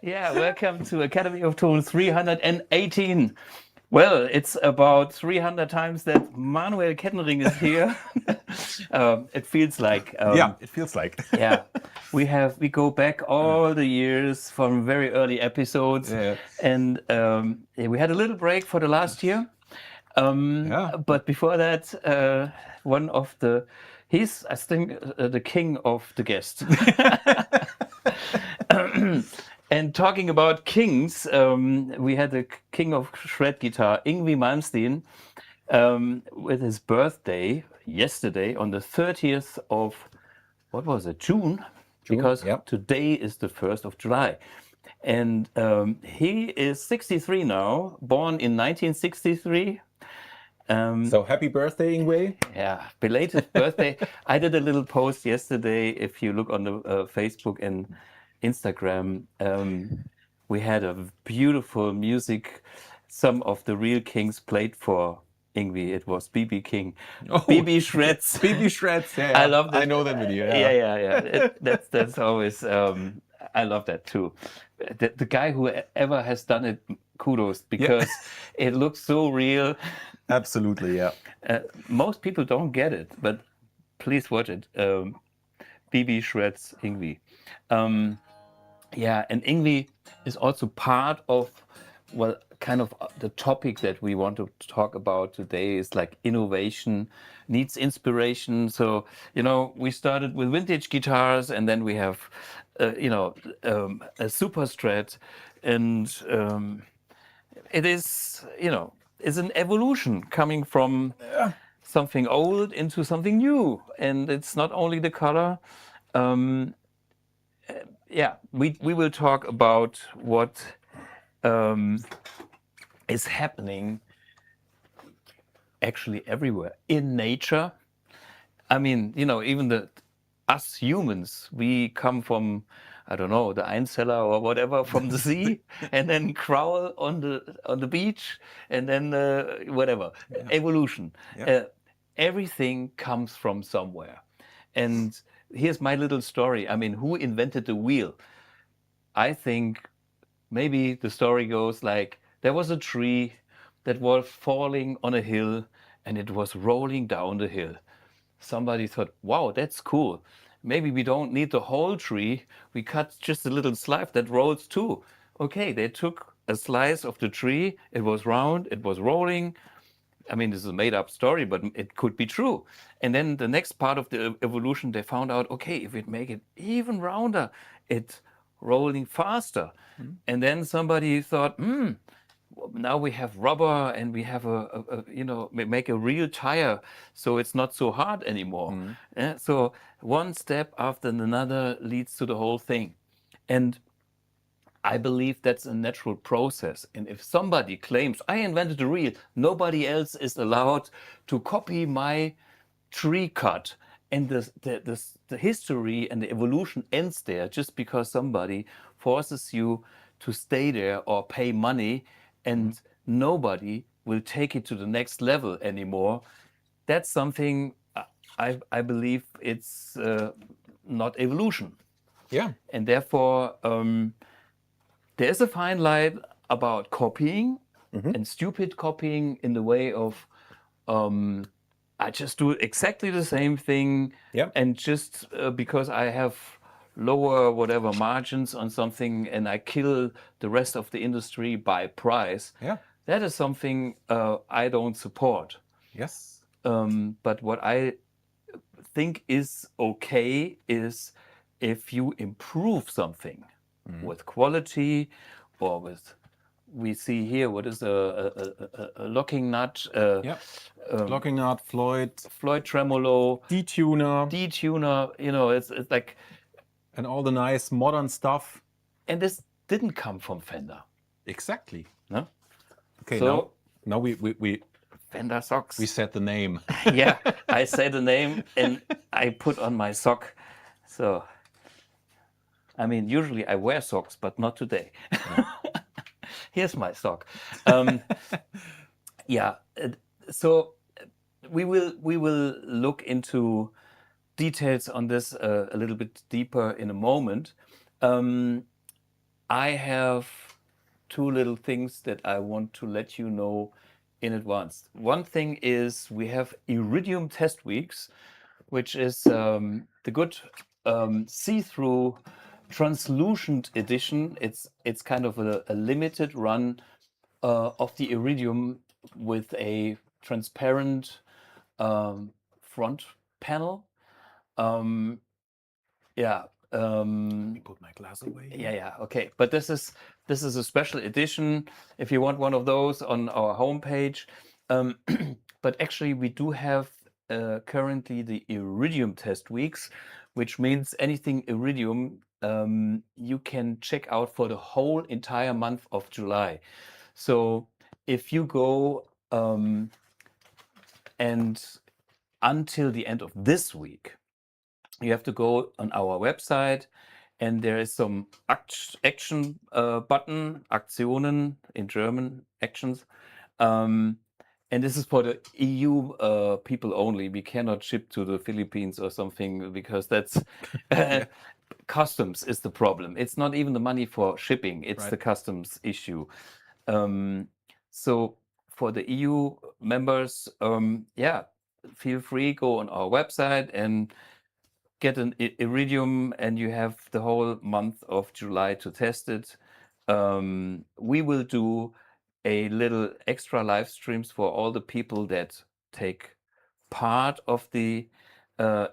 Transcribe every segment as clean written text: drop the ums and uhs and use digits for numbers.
Yeah, welcome to Academy of Tone 318. Well, it's about 300 times that Manuel Kettenring is here. It feels like. Yeah, it feels like. Yeah, we go back all the years from very early episodes, Yeah. and we had a little break for the last year. Yeah. But before that, one of he's, I think, the king of the guest. And talking about kings, we had the king of shred guitar, Yngwie Malmsteen, with his birthday yesterday on the 30th of, what was it, June? Because yep. today is the 1st of July. And he is 63 now, born in 1963. So happy birthday, Yngwie. Yeah, belated birthday. I did a little post yesterday. If you look on the Facebook and Instagram, we had a beautiful music. Some of the real kings played for Yngwie. It was BB King, BB Shreds. BB Shreds, yeah. I love that. I know that video. Yeah. That's always. I love that too. The guy who ever has done it, kudos, because it looks so real. Absolutely, yeah. Most people don't get it, but please watch it. BB Shreds Yngwie. Yeah, and Yngwie is also part of, well, kind of the topic that we want to talk about today is like innovation needs inspiration. So, we started with vintage guitars, and then we have, a Superstrat, and it is, is an evolution coming from something old into something new. And it's not only the color. We will talk about what is happening actually everywhere in nature. I mean, even us humans, we come from, I don't know, the Einzeller or whatever, from the sea, and then crawl on the beach, and then whatever. Evolution. Everything comes from somewhere. And here's my little story. I mean, who invented the wheel? I think maybe the story goes like, there was a tree that was falling on a hill, and it was rolling down the hill. Somebody thought, wow, that's cool. Maybe we don't need the whole tree. We cut just a little slice that rolls too. Okay, they took a slice of the tree. It was round. It was rolling. I mean, this is a made-up story, but it could be true. And then the next part of the evolution, they found out, okay, if we make it even rounder, it's rolling faster. Mm-hmm. And then somebody thought, now we have rubber, and we have make a real tire, so it's not so hard anymore. Mm-hmm. So one step after another leads to the whole thing. And I believe that's a natural process. And if somebody claims, I invented the wheel, nobody else is allowed to copy my tree cut. And the history and the evolution ends there just because somebody forces you to stay there or pay money, and nobody will take it to the next level anymore. That's something I believe it's not evolution. Yeah. And therefore, there's a fine line about copying and stupid copying in the way of I just do exactly the same thing, and just because I have lower whatever margins on something, and I kill the rest of the industry by price. Yeah. That is something I don't support. Yes. But what I think is okay is if you improve something with quality, or with, we see here, what is a locking nut? Locking nut, Floyd tremolo, detuner, it's like, and all the nice modern stuff. And this didn't come from Fender. Exactly. No? Okay, so, now we Fender socks. We said the name. Yeah, I said the name, and I put on my sock. So, I mean, usually I wear socks, but not today. Here's my sock. So we will look into details on this a little bit deeper in a moment. I have two little things that I want to let you know in advance. One thing is we have Iridium test weeks, which is the good see-through translucent edition. It's kind of a limited run of the Iridium with a transparent front panel. Yeah. Let me put my glass away. Yeah. Okay. But this is a special edition. If you want one of those on our homepage, but actually we do have currently the Iridium test weeks, which means anything Iridium you can check out for the whole entire month of July. So if you go and until the end of this week, you have to go on our website, and there is some action button, Aktionen in German, actions. And this is for the EU people only. We cannot ship to the Philippines or something because that's customs is the problem. It's not even the money for shipping, it's the customs issue. So for the EU members, feel free, go on our website and get an Iridium, and you have the whole month of July to test it. We will do a little extra live streams for all the people that take part of the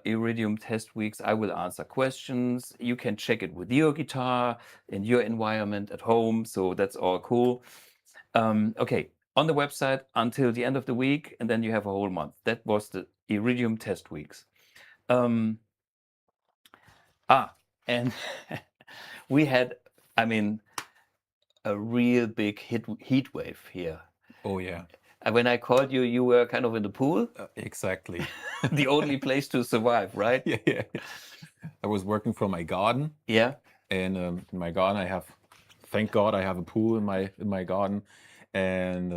Iridium test weeks. I will answer questions. You can check it with your guitar in your environment at home. So that's all cool. Okay, on the website until the end of the week, and then you have a whole month. That was the Iridium test weeks. And we had, I mean, a real big heat wave here. Oh yeah. And when I called you, you were kind of in the pool. Exactly. The only place to survive, right? Yeah. I was working from my garden. Yeah. And in my garden, thank God, I have a pool in my garden, and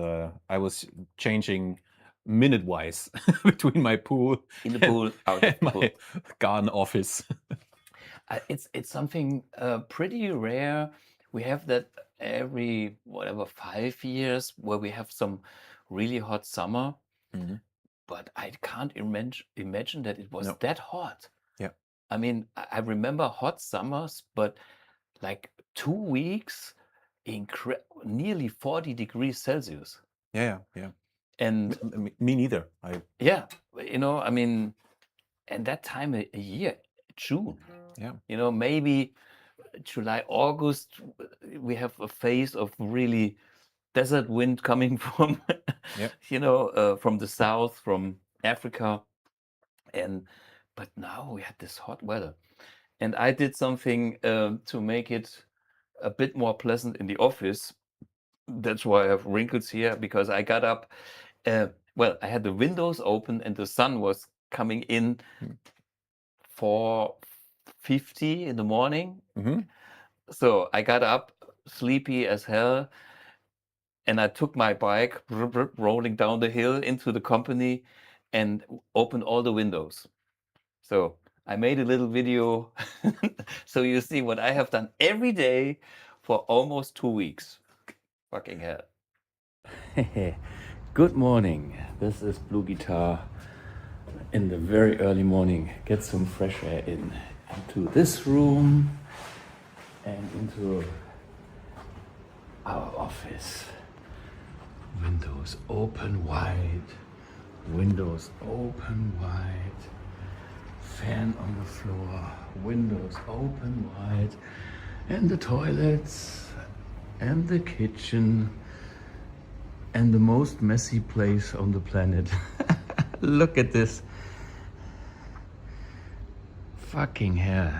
I was changing minute-wise between my pool In the pool, out of and the my pool. garden office. It's something pretty rare. We have that every 5 years where we have some really hot summer. Mm-hmm. But I can't imagine that it was No. that hot. Yeah. I mean, I remember hot summers, but like 2 weeks, nearly 40 degrees Celsius. Yeah. And Me neither. yeah, I mean, and that time a year, June. Yeah. Maybe July, August, we have a phase of really desert wind coming from, from the south, from Africa. But now we had this hot weather. And I did something to make it a bit more pleasant in the office. That's why I have wrinkles here, because I got up. I had the windows open and the sun was coming in 4:50 in the morning. Mm-hmm. So I got up, sleepy as hell, and I took my bike, rolling down the hill into the company, and opened all the windows. So I made a little video so you see what I have done every day for almost 2 weeks. Fucking hell. Good morning. This is BluGuitar in the very early morning. Get some fresh air into this room and into our office. Windows open wide. Windows open wide. Fan on the floor, windows open wide, and the toilets, and the kitchen, and the most messy place on the planet. Look at this. Fucking hell.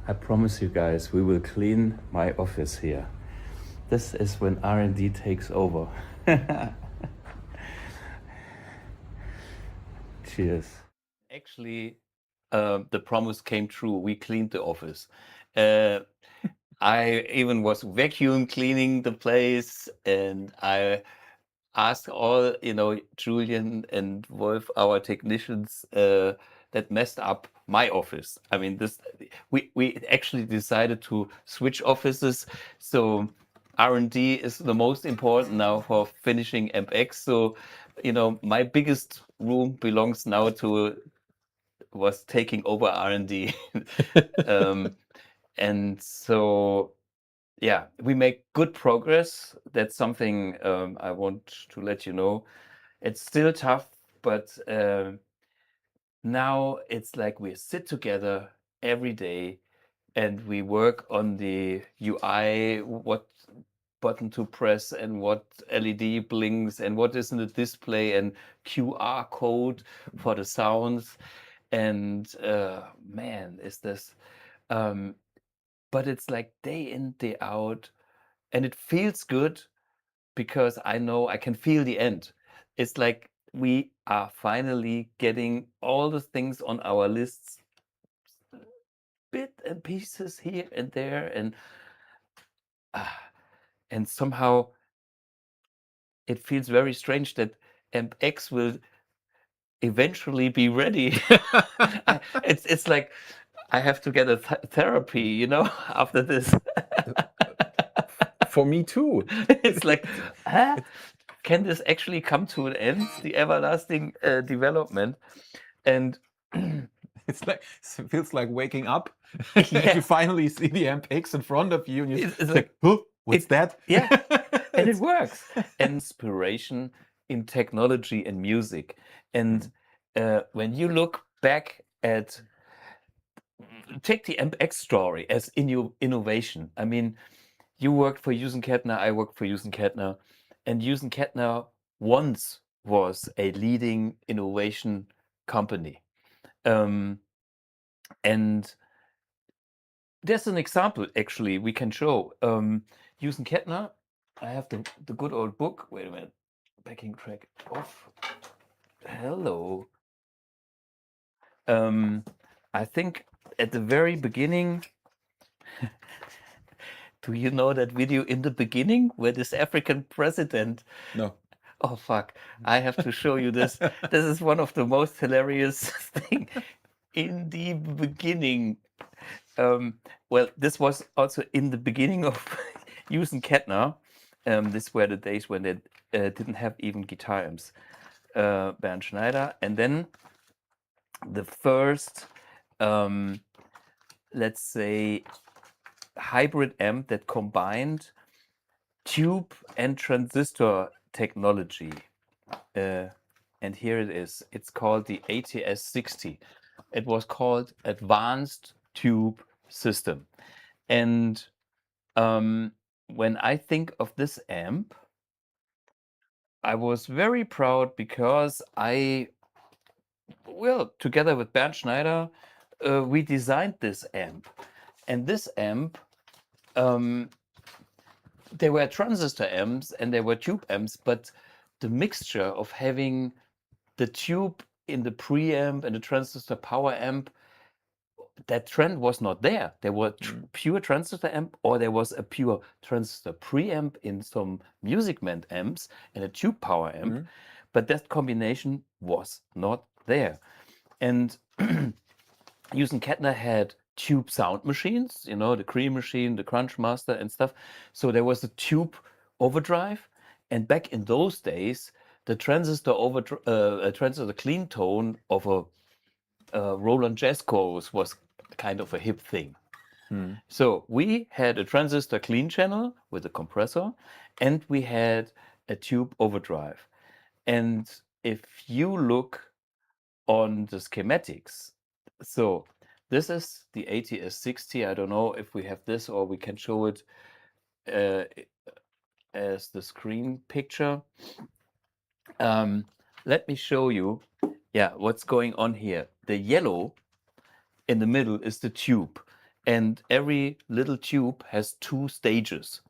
I promise you guys, we will clean my office here. This is when R&D takes over. Cheers. Actually, the promise came true. We cleaned the office. I even was vacuum cleaning the place, and I ask all, Julian and Wolf, our technicians, that messed up my office. I mean, we actually decided to switch offices, so R&D is the most important now for finishing MX. So, my biggest room belongs now was taking over R&D. And so, yeah, we make good progress. That's something I want to let you know. It's still tough, but now it's like we sit together every day and we work on the UI, what button to press and what LED blinks and what is in the display and QR code for the sounds. And man, is this. Um, but it's like day in, day out, and it feels good because I know I can feel the end. It's like we are finally getting all the things on our lists, bit and pieces here and there, and somehow it feels very strange that MX will eventually be ready. It's like I have to get a therapy, after this. For me too. It's like, huh? Can this actually come to an end? The everlasting development, and It feels like waking up. And you yeah, finally see the MPX in front of you, and it's like, huh? What's it, that? yeah, and it works. And inspiration in technology and music, and when you look back at take the MX story as innovation. I mean, you worked for Hughes and Kettner, I worked for Hughes and Kettner, and Hughes and Kettner once was a leading innovation company. And there's an example actually we can show. Hughes and Kettner, I have the good old book. Wait a minute, backing track off. Hello. I think at the very beginning, do you know that video in the beginning where this African president? No. Oh fuck! I have to show you this. This is one of the most hilarious thing in the beginning. Well, this was also in the beginning of Hughes and Kettner. These were the days when they didn't have even guitar amps. Bernd Schneider, and then the first, let's say, hybrid amp that combined tube and transistor technology. And here it is. It's called the ATS-60. It was called Advanced Tube System. And when I think of this amp, I was very proud because together with Bernd Schneider, we designed this amp. And this amp, they were transistor amps and they were tube amps, but the mixture of having the tube in the preamp and the transistor power amp, that trend was not there. There were pure transistor amp, or there was a pure transistor preamp in some Music Man amps and a tube power amp, but that combination was not there. And Hughes and Kettner had tube sound machines, the Cream machine, the Crunch Master and stuff. So there was a tube overdrive, and back in those days, the transistor transistor clean tone of a Roland Jazz Chorus was kind of a hip thing. So we had a transistor clean channel with a compressor, and we had a tube overdrive. And if you look on the schematics, so this is the ATS-60. I don't know if we have this or we can show it as the screen picture. Let me show you, what's going on here. The yellow in the middle is the tube, and every little tube has two stages.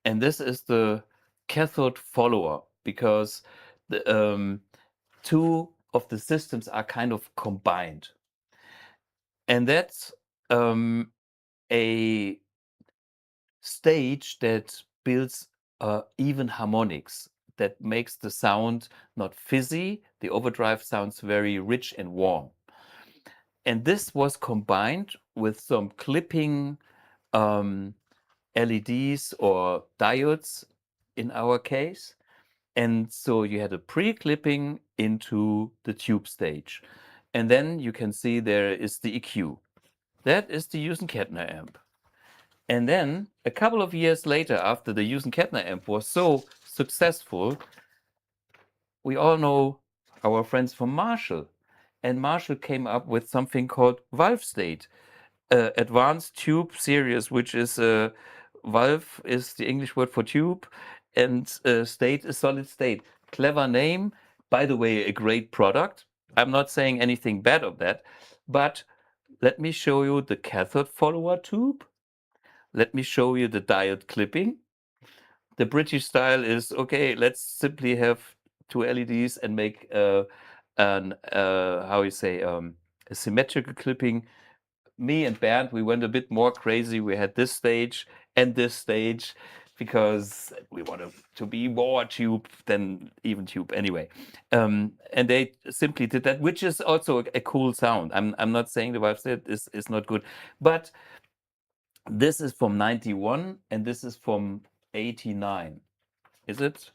And this is the cathode follower, because the two of the systems are kind of combined. And that's a stage that builds even harmonics. that makes the sound not fizzy. The overdrive sounds very rich and warm. And this was combined with some clipping LEDs or diodes in our case. And so you had a pre-clipping into the tube stage. And then you can see there is the EQ. That is the Hughes-Kettner amp. And then a couple of years later, after the Hughes-Kettner amp was so successful, we all know our friends from Marshall. And Marshall came up with something called valve state, advanced tube series, which is valve is the English word for tube, and state is solid state. Clever name, by the way, a great product. I'm not saying anything bad of that, but let me show you the cathode follower tube. Let me show you the diode clipping. The British style is okay. Let's simply have two LEDs and make how you say a symmetrical clipping. Me and Bernd, we went a bit more crazy. We had this stage and this stage because we wanted to be more tube than even tube anyway. And they simply did that, which is also a cool sound. I'm not saying the valve state is not good, but this is from 91 and this is from 89. Is it?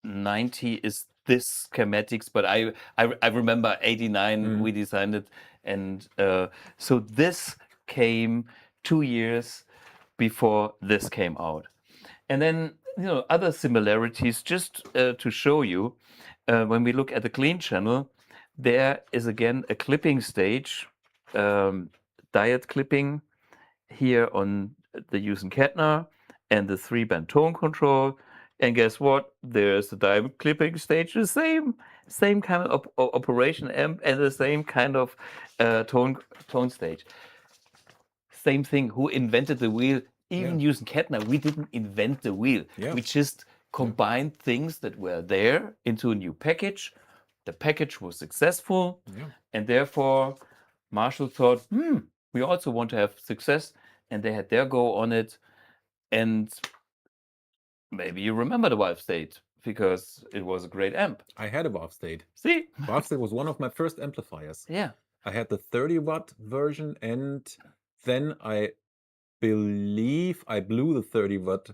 90 is this schematics, but I remember 89 we designed it, and so this came 2 years before this came out. And then other similarities just to show you, when we look at the clean channel, there is again a clipping stage, diode clipping here on the Hughes-Kettner and the 3-band tone control. And guess what? There's the diode clipping stage, the same kind of operation amp and the same kind of tone stage. Same thing. Who invented the wheel? Even Hughes-Kettner, we didn't invent the wheel. We just combined things that were there into a new package. The package was successful, and therefore Marshall thought, we also want to have success, and they had their go on it. And maybe you remember the valve state because it was a great amp. I had a valve state. See? Valve state was one of my first amplifiers. Yeah. I had the 30-watt version, and then I believe I blew the 30-watt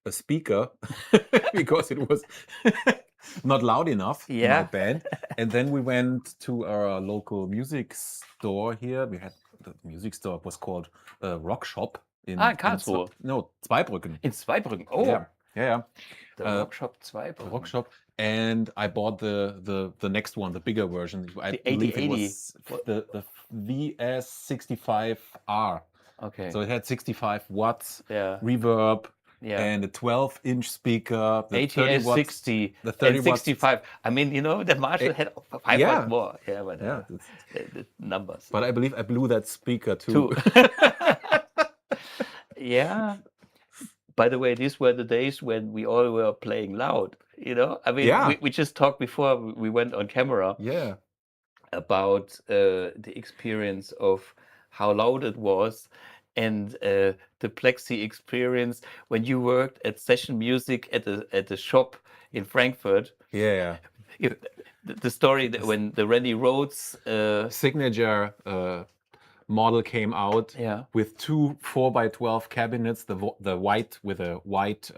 speaker because it was not loud enough in my band. And then we went to our local music store here. We had the music store was called Rock Shop in Karlsruhe. No, Zweibrücken. In Zweibrücken. Oh. Yeah. The Rock Shop Zweibrücken. Rock Shop. And I bought the next one, the bigger version. I believe it was the VS65R. Okay. So it had 65 watts reverb and a 12-inch speaker. The 80 watts, 60 the 30 and 65. I mean, the Marshall had 5 watts more. Yeah, but the numbers. But I believe I blew that speaker too. Yeah. By the way, these were the days when we all were playing loud. I mean, we just talked before we went on camera. Yeah. About the experience of how loud it was, and the Plexi experience when you worked at session music at the shop in Frankfurt. Yeah. The story that when the Randy Rhoads signature model came out with 2 4x12 cabinets, the white with a white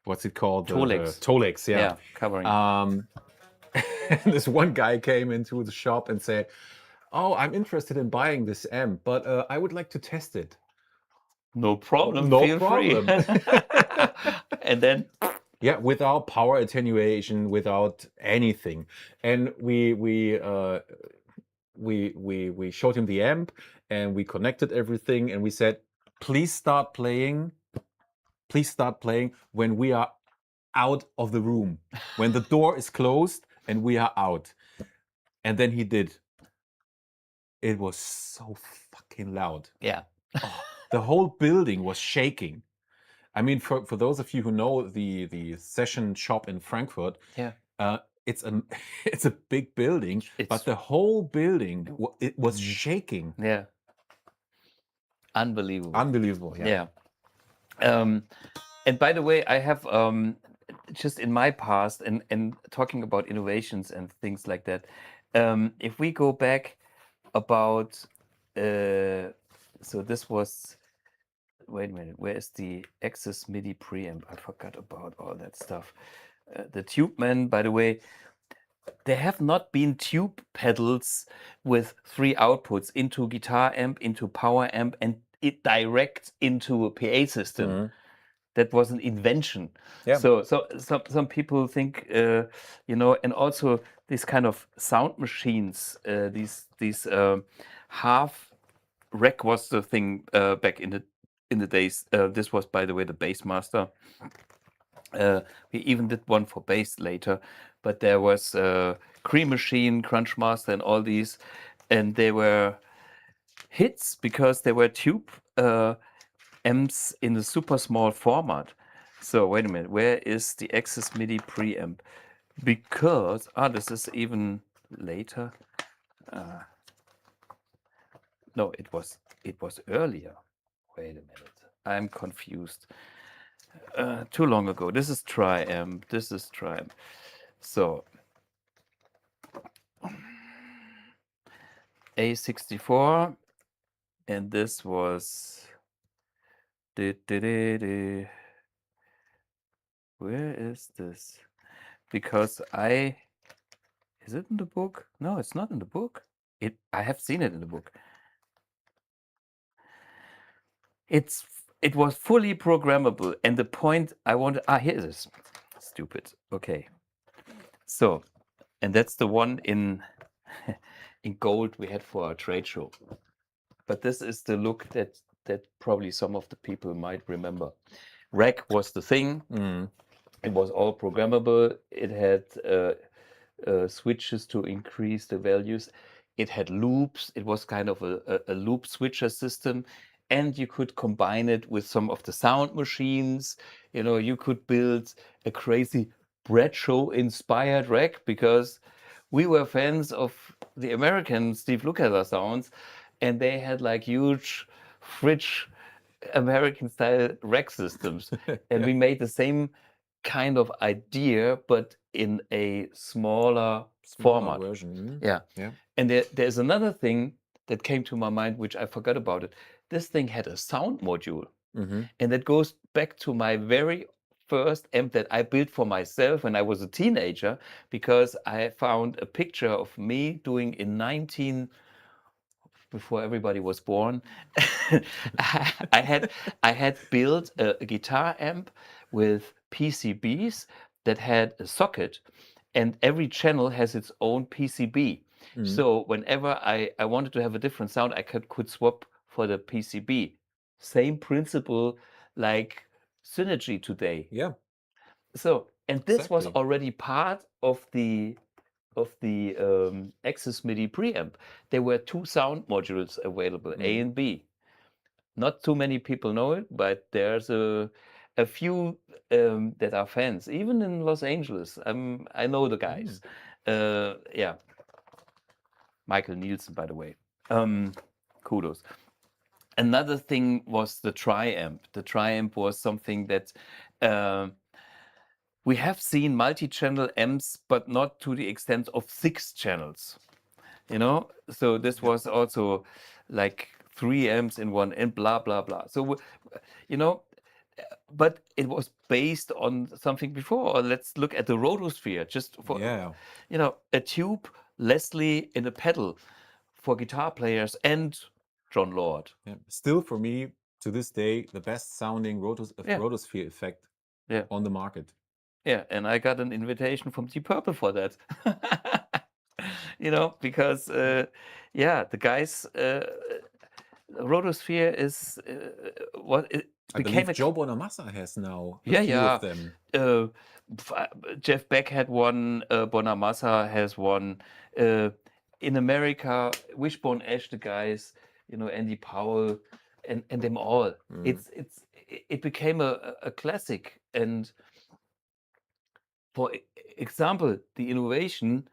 what's it called? Tolex, covering. And this one guy came into the shop and said, "Oh, I'm interested in buying this amp, but I would like to test it." No problem. No problem. And then, without power attenuation, without anything, and we showed him the amp and we connected everything and we said, "Please start playing when we are out of the room, when the door is closed and we are out." And then he did. It was so fucking loud. Yeah. The whole building was shaking. I mean, for those of you who know the session shop in Frankfurt, it's a big building, but the whole building it was shaking. Yeah. Unbelievable. Unbelievable. Yeah. And by the way, I have just in my past and talking about innovations and things like that. If we go back about, so this was. Wait a minute, where is the Access MIDI preamp? I forgot about all that stuff. The Tube Man, by the way, there have not been tube pedals with 3 outputs into guitar amp, into power amp, and it direct into a PA system. Mhm. That was an invention. Yeah. So some people think, and also these kind of sound machines, these half rack was the thing back in the days. This was, by the way, the Bassmaster. We even did one for bass later, but there was Cream Machine, Crunch Master, and all these, and they were hits because they were tube amps in a super small format. So wait a minute, where is the Access MIDI preamp? Because this is even later. No, it was earlier. Wait a minute, I'm confused. Too long ago. This is Triamp. This is Triamp. So A64, and this was. Where is this? Because is it in the book? No, it's not in the book. I have seen it in the book. It was fully programmable, and the point I wanted. Here it is. Stupid. Okay. So, and that's the one in gold we had for our trade show. But this is the look that probably some of the people might remember. Rack was the thing. Mhm. It was all programmable. It had switches to increase the values. It had loops. It was kind of a loop switcher system. And you could combine it with some of the sound machines. You could build a crazy Bradshaw inspired rack because we were fans of the American Steve Lukather sounds, and they had like huge fridge American style rack systems. And Yeah. we made the same kind of idea, but in a smaller Smaller format. version. Mhm. Yeah. Yeah. And there's another thing that came to my mind, which I forgot about it. This thing had a sound module. Mhm. And that goes back to my very first amp that I built for myself when I was a teenager, because I found a picture of me doing in before everybody was born. I had built a guitar amp with PCBs that had a socket, and every channel has its own PCB. Mhm. So whenever I wanted to have a different sound, I could swap for the PCB. Same principle like Synergy today. Yeah. So, and this was Exactly. already part of the Access MIDI preamp. There were 2 sound modules available, A Mhm. and B. Not too many people know it, but there's a few that are fans, even in Los Angeles. I know the guys. Yeah, Michael Nielsen, by the way. Kudos. Another thing was the Triamp. The Triamp was something that we have seen multi-channel amps, but not to the extent of 6 channels. So this was also like 3 amps in one and blah blah blah. So you know but it was based on something before. Let's look at the Rotosphere, just for Yeah. a tube, Leslie in a pedal for guitar players, and John Lord. Yeah. Still, for me, to this day, the best sounding Yeah. rotosphere effect Yeah, on the market. and I got an invitation from Deep Purple for that. Because the guys, Rotosphere is what it I became believe a Joe Bonamassa has now a Yeah, few yeah. of them. Uh, Jeff Beck had one. Bonamassa has one. Uh, in America, Wishbone Ash, the guys, Andy Powell, and them all. Mm. It became a classic. And for example, the innovation,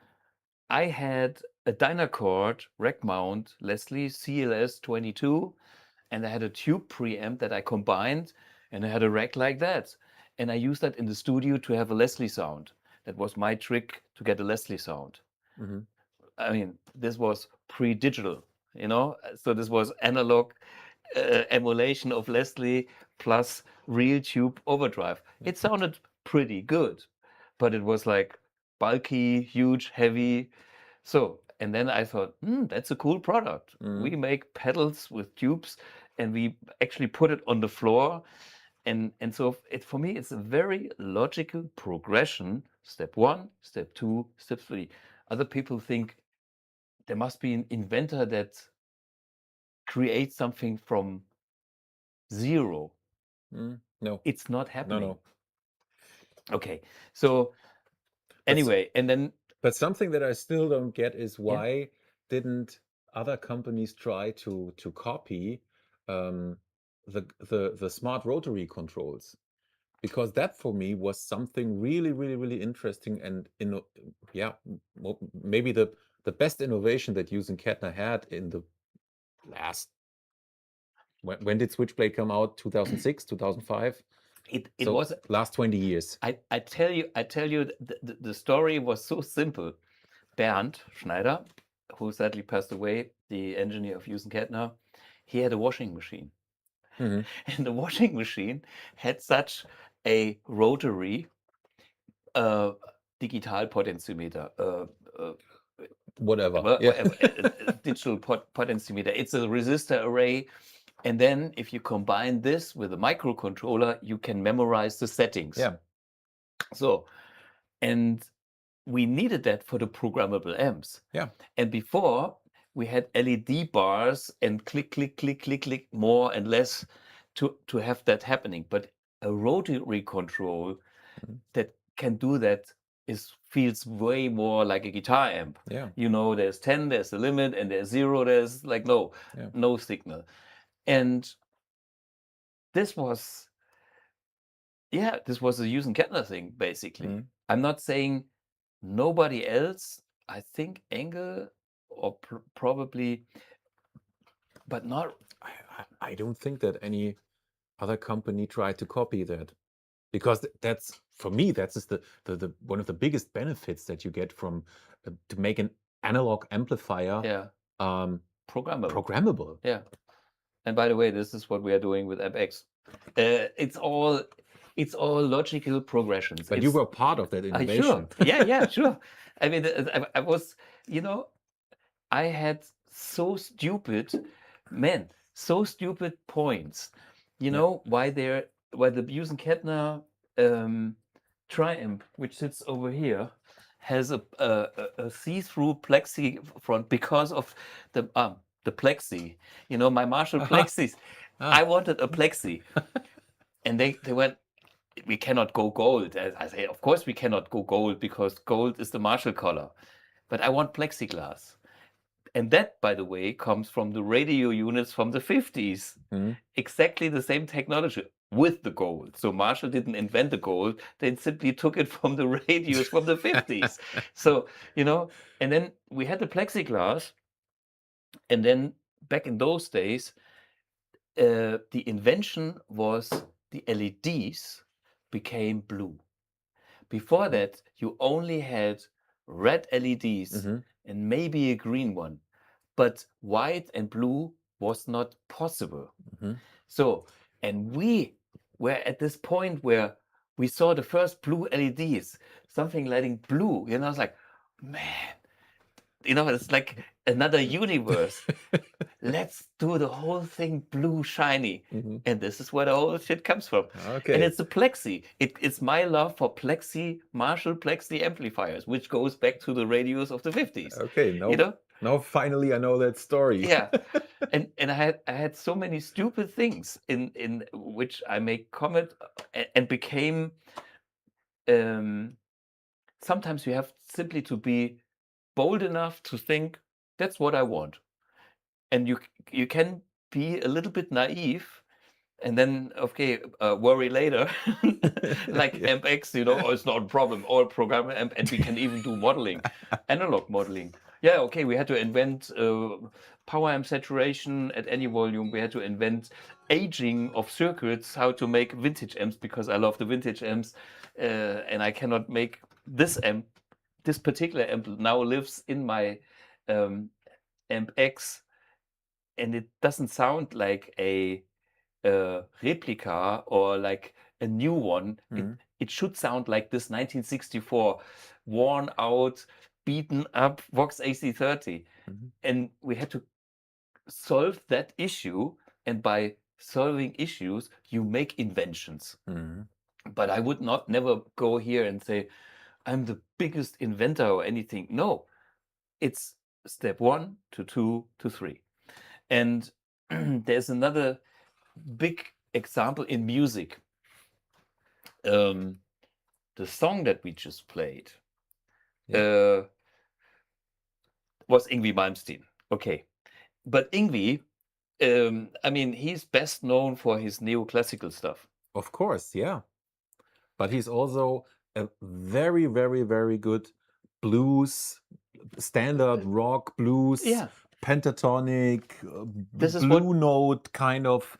I had a Dynacord rack mount Leslie CLS 22, and I had a tube preamp that I combined, and I had a rack like that. And I used that in the studio to have a Leslie sound. That was my trick to get a Leslie sound. Mhm. I mean, this was pre-digital, so this was analog emulation of Leslie plus real tube overdrive. It sounded pretty good, but it was like bulky, huge, heavy. So, and then I thought, that's a cool product. Mhm. We make pedals with tubes, and we actually put it on the floor. And so for me, it's a very logical progression. Step 1, step 2, step 3. Other people think there must be an inventor that creates something from zero. No, It's not no, happening. no. Okay. So anyway, and then But something that I still don't get is yeah, why didn't other companies try to copy the smart rotary controls? Because that for me was something really, really, really interesting and maybe the best innovation that Hughes and Kettner had in the last. When did Switchblade come out? 2006, 2005. it So was. last 20 years. I tell you, the story was so simple. Bernd Schneider, who sadly passed away, the engineer of Hughes and Kettner, he had a washing machine. Mhm. And the washing machine had such a rotary digital potentiometer, Whatever. Yeah. whatever, digital potentiometer. It's a resistor array. And then if you combine this with a microcontroller, you can memorize the settings. Yeah. So, and we needed that for the programmable amps. Yeah. And before we had LED bars and click, click, click, click, click, more and less to have that happening. But a rotary control Mhm. that can do that feels way more like a guitar amp. Yeah. There's 10, there's the limit, and there's 0, there's like no signal. And this was a Hughes and Kettner thing, basically. Mhm. I'm not saying nobody else. I think Engel or probably, but not. I don't think that any other company tried to copy that, because that's, for me, that's just the one of the biggest benefits that you get from to make an analog amplifier programmable. Yeah. And by the way, this is what we are doing with MX. It's all logical progressions. But you were part of that Sure. innovation. Yeah, sure. I mean, I was, I had so stupid points. Why the Hughes and Kettner Triumph, which sits over here, has a see-through plexi front because of the plexi. My Marshall plexis. I wanted a plexi, and they went, we cannot go gold. I say, of course we cannot go gold because gold is the Marshall color, but I want plexiglass. And that, by the way, comes from the radio units from the 50s. Mhm. Exactly the same technology with the gold. So Marshall didn't invent the gold. They simply took it from the radios from the 50s. So, and then we had the plexiglass. And then back in those days, the invention was the LEDs became blue. Before that, you only had red LEDs Mhm. and maybe a green one, but white and blue was not possible. Mhm. So, and we were at this point where we saw the first blue LEDs, something lighting blue. It's like, man, it's like another universe. Let's do the whole thing blue shiny. Mhm. And this is where the whole shit comes from. And Okay. it's a plexi. It's my love for Marshall plexi amplifiers, which goes back to the radios of the 50s. Okay. Now finally I know that story. Yeah. And I had so many stupid things in which I make comment and became sometimes you have simply to be bold enough to think that's what I want. And you can be a little bit naive and then worry later. Like Yeah. MX, oh, it's not a problem, all program and we can even do modeling, analog modeling. Yeah, okay, we had to invent power amp saturation at any volume. We had to invent aging of circuits, how to make vintage amps, because I love the vintage amps, and I cannot make this amp. This particular amp now lives in my amp X, and it doesn't sound like a replica or like a new one. It should sound like this 1964 worn out, beaten up Vox AC30. And we had to solve that issue. And by solving issues, you make inventions. But I would not never go here and say, I'm the biggest inventor or anything. No, it's step 1 to 2 to 3. And there's another big example in music. The song that we just played was Yngwie Malmsteen. Okay. But Yngwie, I mean, he's best known for his neoclassical stuff. Of course, yeah. But he's also a very, very, very good blues, standard rock blues, Yeah. pentatonic, This is blue note kind of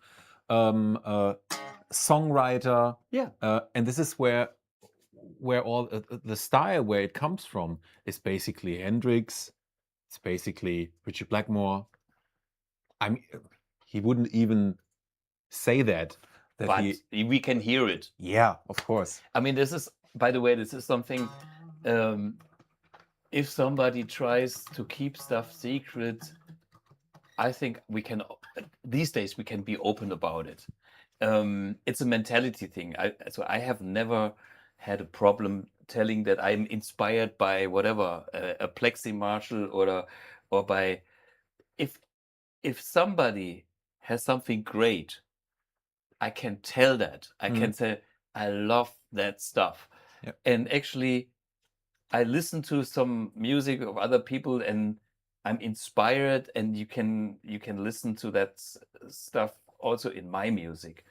songwriter. Yeah. And this is where all the style where it comes from is basically Hendrix. It's basically Richard Blackmore. I mean, he wouldn't even say that. But we can hear it. Yeah, of course. I mean, this is, by the way, this is something. If somebody tries to keep stuff secret, I think we can. These days, we can be open about it. It's a mentality thing. So I have never had a problem telling that I'm inspired by whatever a Plexi Marshall or by if somebody has something great, I can tell that. I can say I love that stuff. Yep. And actually, I listen to some music of other people and I'm inspired, and you can listen to that stuff also in my music,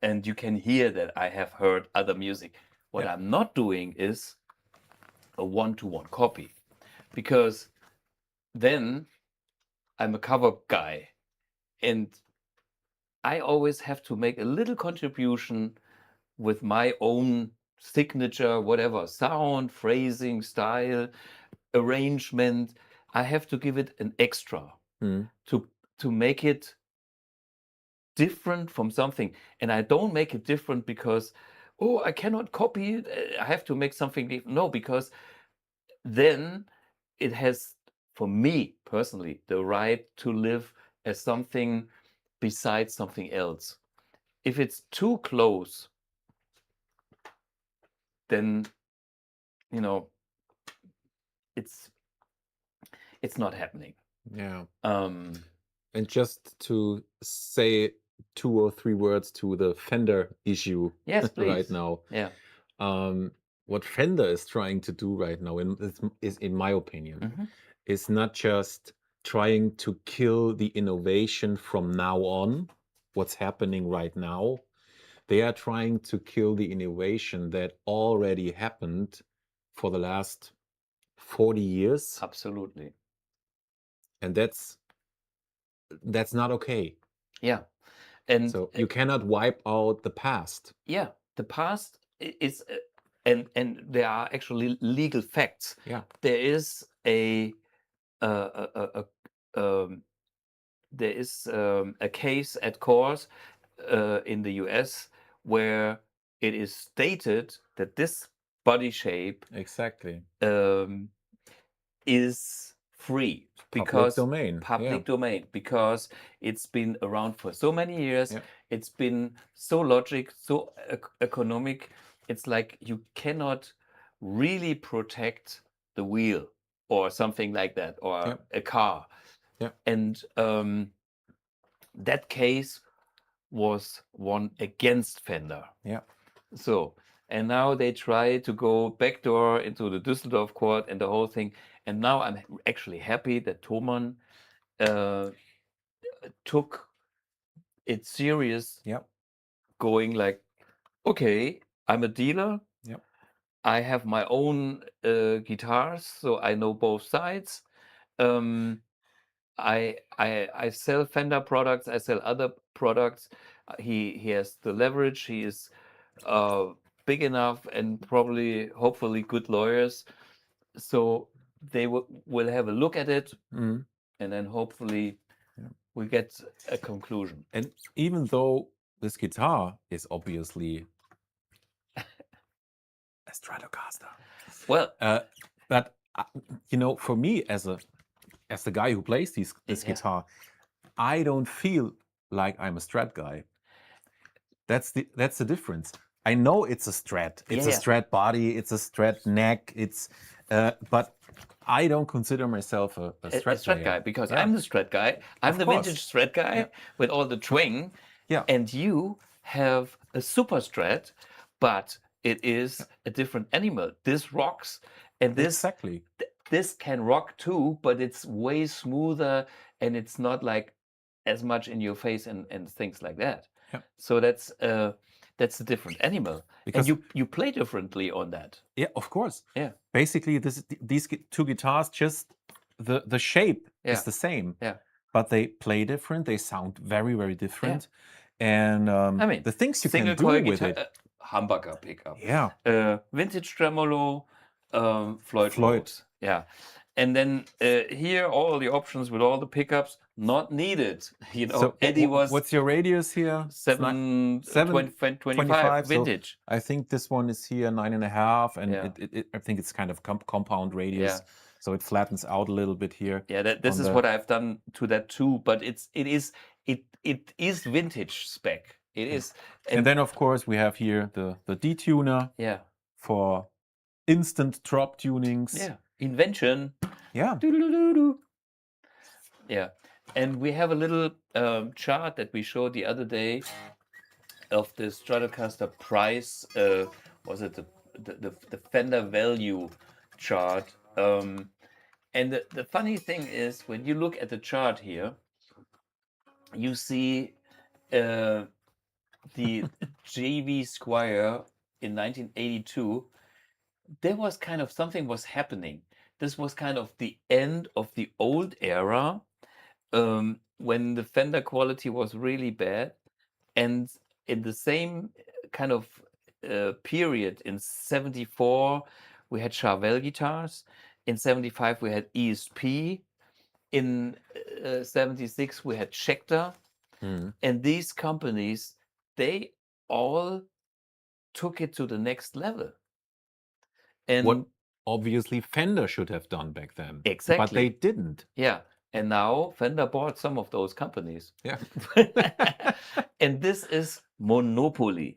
and you can hear that I have heard other music. What I'm not doing is a one-to-one copy, because then I'm a cover guy, and I always have to make a little contribution with my own signature, whatever, sound, phrasing, style, arrangement. I have to give it an extra to make it different from something. And I don't make it different because, oh, I cannot copy it. I have to make something different. No, because then it has, for me personally, the right to live as something besides something else. If it's too close, then, you know, it's not happening. Yeah. Um, And just to say 2 or 3 words to the Fender issue yes, please. right now. Yeah. What Fender is trying to do right now, is in my opinion, is not just trying to kill the innovation from now on, what's happening right now. They are trying to kill the innovation that already happened for the last 40 years. Absolutely. And that's not okay. Yeah. And so you cannot wipe out the past. Yeah, the past is, and there are actually legal facts. Yeah. There is a case at court in the US where it is stated that this body shape Exactly. is free Public domain. Public domain, because it's been around for so many years. Yeah. It's been so logic, so economic. It's like you cannot really protect the wheel or something like that, or a car. Yeah. And that case was won against Fender. Yeah. So, and now they try to go backdoor into the Düsseldorf court and the whole thing. And now I'm actually happy that Thomann took it serious. Yep. Going like, okay, I'm a dealer. Yep. I have my own guitars, so I know both sides. I sell Fender products. I sell other products. He has the leverage. He is big enough and probably, hopefully, good lawyers. So they will have a look at it, Mm. and then hopefully we get a conclusion. And even though this guitar is obviously a Stratocaster, Well, but for me as the guy who plays this yeah. guitar, I don't feel like I'm a Strat guy. That's the difference. I know it's a Strat. It's a Strat body. It's a Strat neck. It's but I don't consider myself a Strat guy, because I'm the Strat guy. I'm the vintage Strat guy with all the twang. Yeah. And you have a Superstrat, but it is a different animal. This rocks, and this can rock too, but it's way smoother, and it's not like as much in your face and things like that. Yeah. So that's a different animal, Because and you play differently on that. Yeah, of course. Yeah. Basically, these two guitars, just the shape is the same. Yeah. But they play different. They sound very, very different. And I mean, the things you single can do coil with guitar, it. humbucker pickup. Yeah. Vintage tremolo, Floyd Rose. Yeah. And then here, all the options with all the pickups, not needed. So Eddie was. What's your radius here? 725 vintage. So I think this one is here 9.5, and Yeah. I think it's kind of compound radius. Yeah. So it flattens out a little bit here. Yeah, this is what I've done to that too. But it is vintage spec. It is. And then of course we have here the detuner. Yeah. For instant drop tunings. Yeah. Invention. Yeah. Doo-doo-doo-doo. Yeah. And we have a little chart that we showed the other day of the Stratocaster price. Was it the Fender value chart? And the funny thing is, when you look at the chart here, you see the JV Squire in 1982. There was kind of something was happening. This was kind of the end of the old era, when the Fender quality was really bad. And in the same kind of period, in 74, we had Charvel guitars. In 75, we had ESP. In 76, we had Schecter. And these companies, they all took it to the next level. And what obviously Fender should have done back then. Exactly. But they didn't. Yeah. And now Fender bought some of those companies. Yeah. And this is monopoly.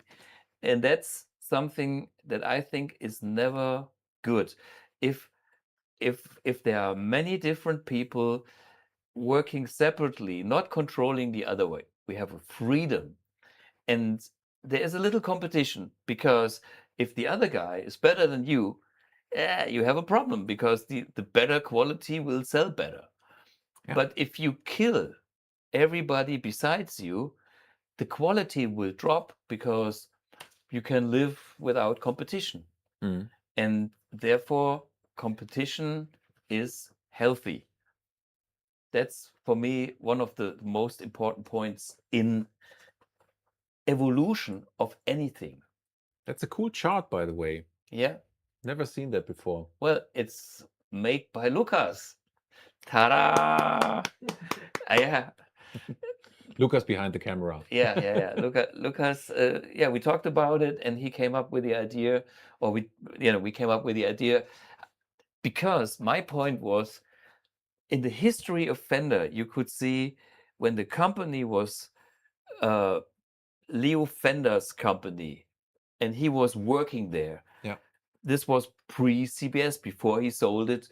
And that's something that I think is never good. If there are many different people working separately, not controlling the other way, we have a freedom. And there is a little competition, because if the other guy is better than you, you have a problem, because the better quality will sell better. Yeah. But if you kill everybody besides you, the quality will drop, because you can live without competition. And therefore, competition is healthy. That's, for me, one of the most important points in evolution of anything. That's a cool chart, by the way. Yeah. Never seen that before. Well, it's made by Lucas. Ta-da! Yeah. Lucas behind the camera. Yeah. Lucas. We talked about it, and he came up with the idea, or we came up with the idea, because my point was, in the history of Fender, you could see when the company was Leo Fender's company, and he was working there. Yeah. This was pre-CBS, before he sold it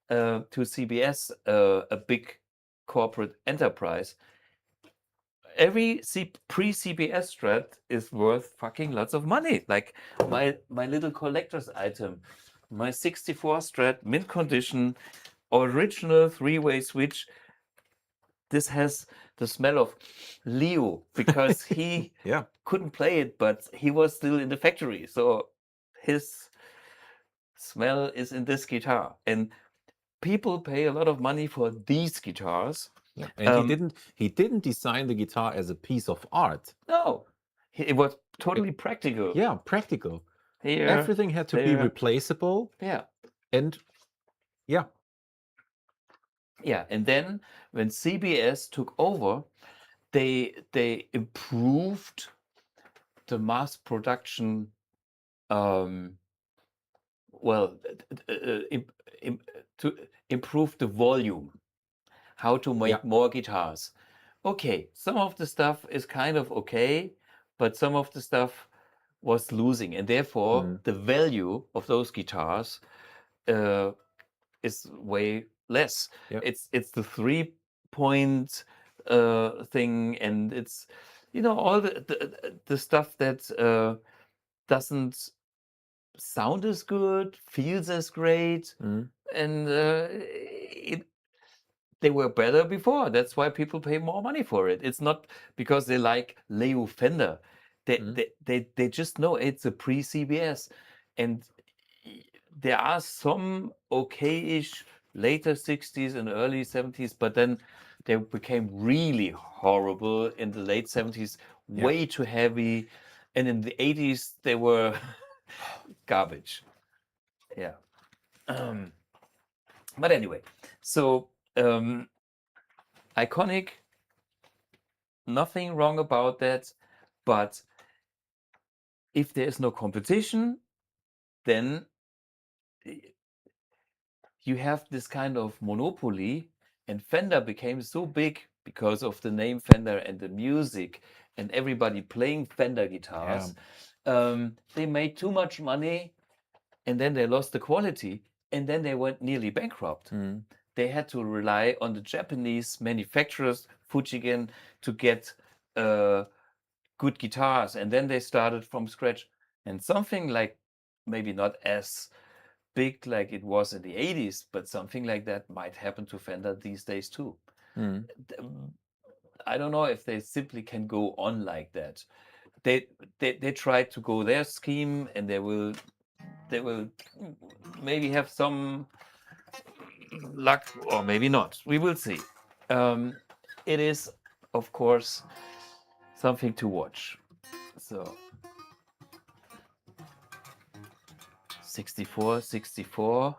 to CBS, a big corporate enterprise. Every pre-CBS Strat is worth fucking lots of money. Like my little collector's item, my 64 Strat, mint condition, original 3-way switch. This has the smell of Leo, because he couldn't play it, but he was still in the factory. So his smell is in this guitar. And people pay a lot of money for these guitars. Yeah. And he didn't design the guitar as a piece of art. No, it was totally practical. Yeah, practical. Here, Everything had to be there. replaceable. Yeah. And yeah. Yeah, and then when CBS took over, they improved the mass production. Well, to improve the volume, how to make Yeah. more guitars. Okay, some of the stuff is kind of okay, but some of the stuff was losing, and therefore the value of those guitars is way less. Yep. It's the 3-point thing, and it's all the stuff that doesn't sound as good, feels as great, and they were better before. That's why people pay more money for it. It's not because they like Leo Fender. They just know it's a pre-CBS, and there are some okay-ish later 60s and early 70s, but then they became really horrible in the late 70s, way too heavy, and in the 80s they were garbage. Yeah. But anyway, so iconic, nothing wrong about that, but if there is no competition, then you have this kind of monopoly, and Fender became so big because of the name Fender and the music and everybody playing Fender guitars. They made too much money, and then they lost the quality, and then they went nearly bankrupt. They had to rely on the Japanese manufacturers, Fujigen, to get good guitars, and then they started from scratch. And something like, maybe not as big like it was in the 80s, but something like that might happen to Fender these days too. I don't know if they simply can go on like that. They tried to go their scheme, and they will maybe have some luck, or maybe not. We will see. It is, of course, something to watch. So 64, 64.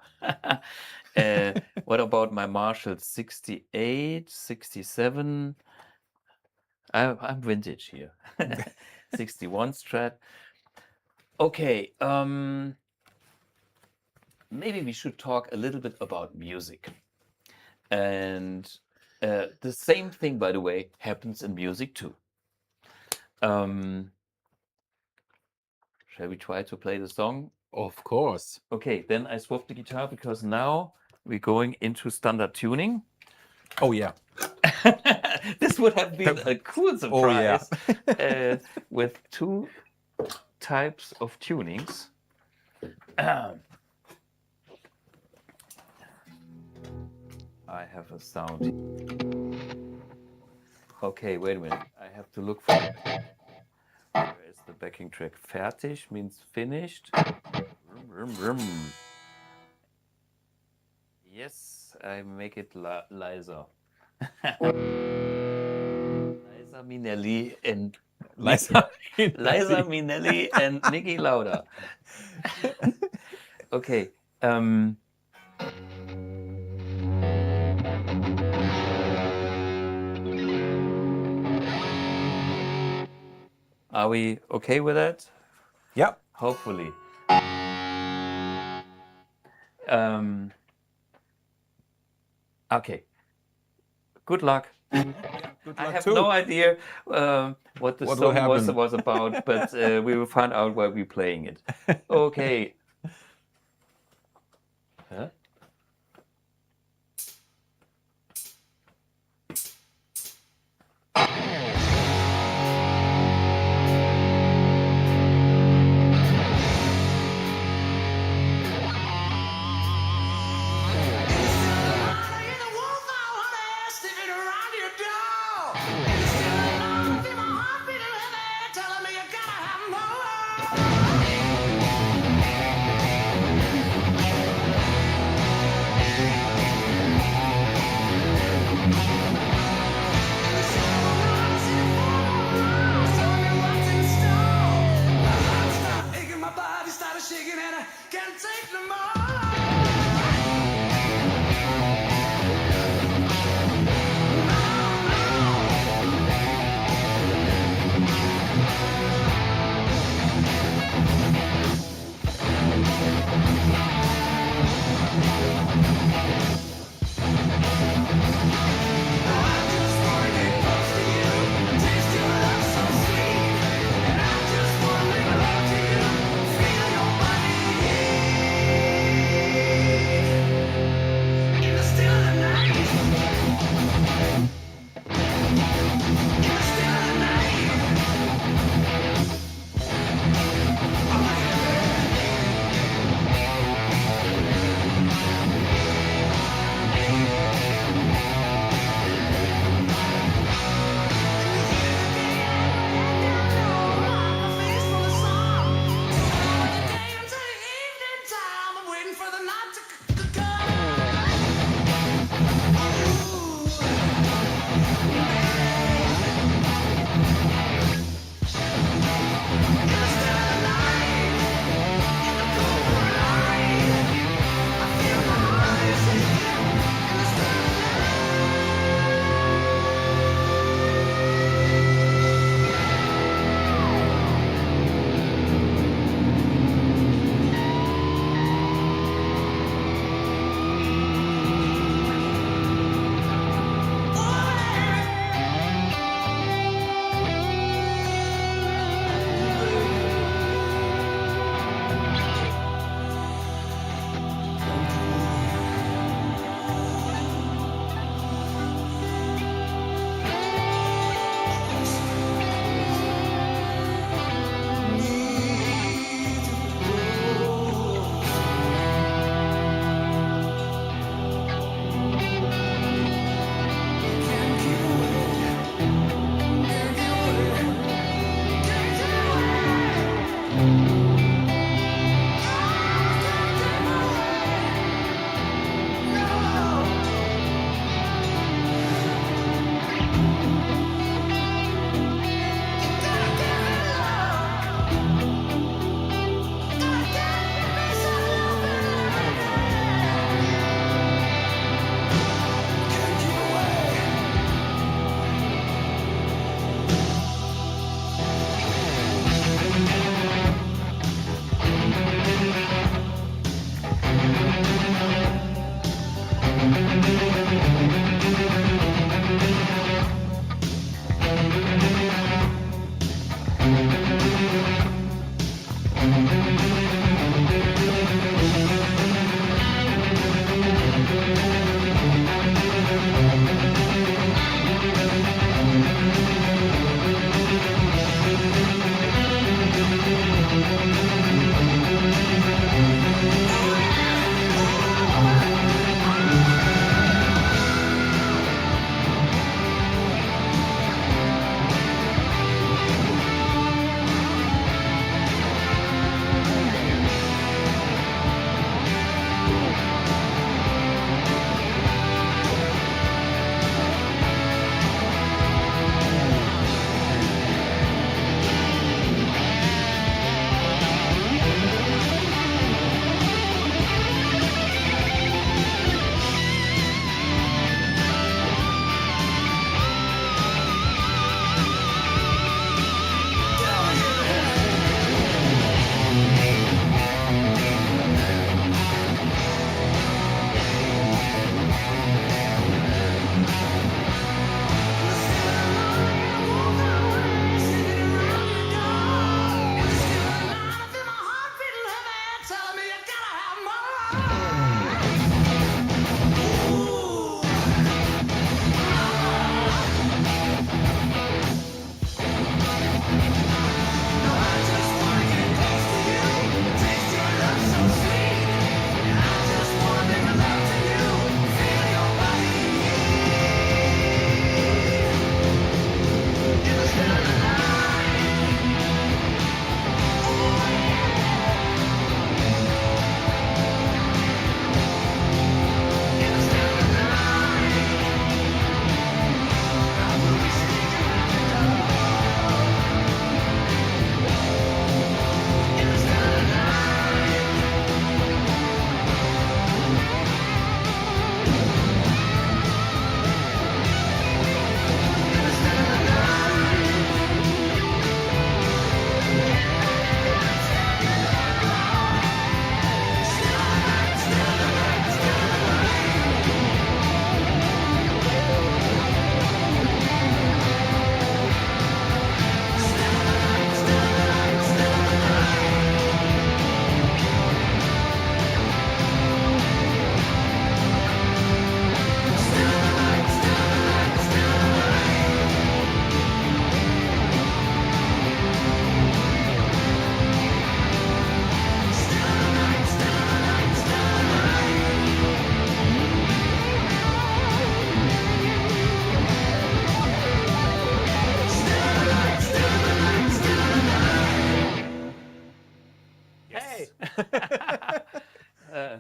What about my Marshall? 68, 67. I'm vintage here. 61 Strat. Okay, maybe we should talk a little bit about music. And the same thing, by the way, happens in music too. Shall we try to play the song? Of course. Okay, then I swapped the guitar because now we're going into standard tuning. Oh, yeah. This would have been a cool surprise. Oh, yeah. With two types of tunings. I have a sound. Okay, wait a minute. I have to look for it. Where is the backing track? Fertig means finished. Yes, I make it Liza. Liza Minnelli and Liza Minnelli and Niki Lauda. Okay. Are we okay with that? Yep. Hopefully. Okay. Good luck. Good luck I have too. no idea what the song was about, but we will find out while we're playing it. Okay. Huh?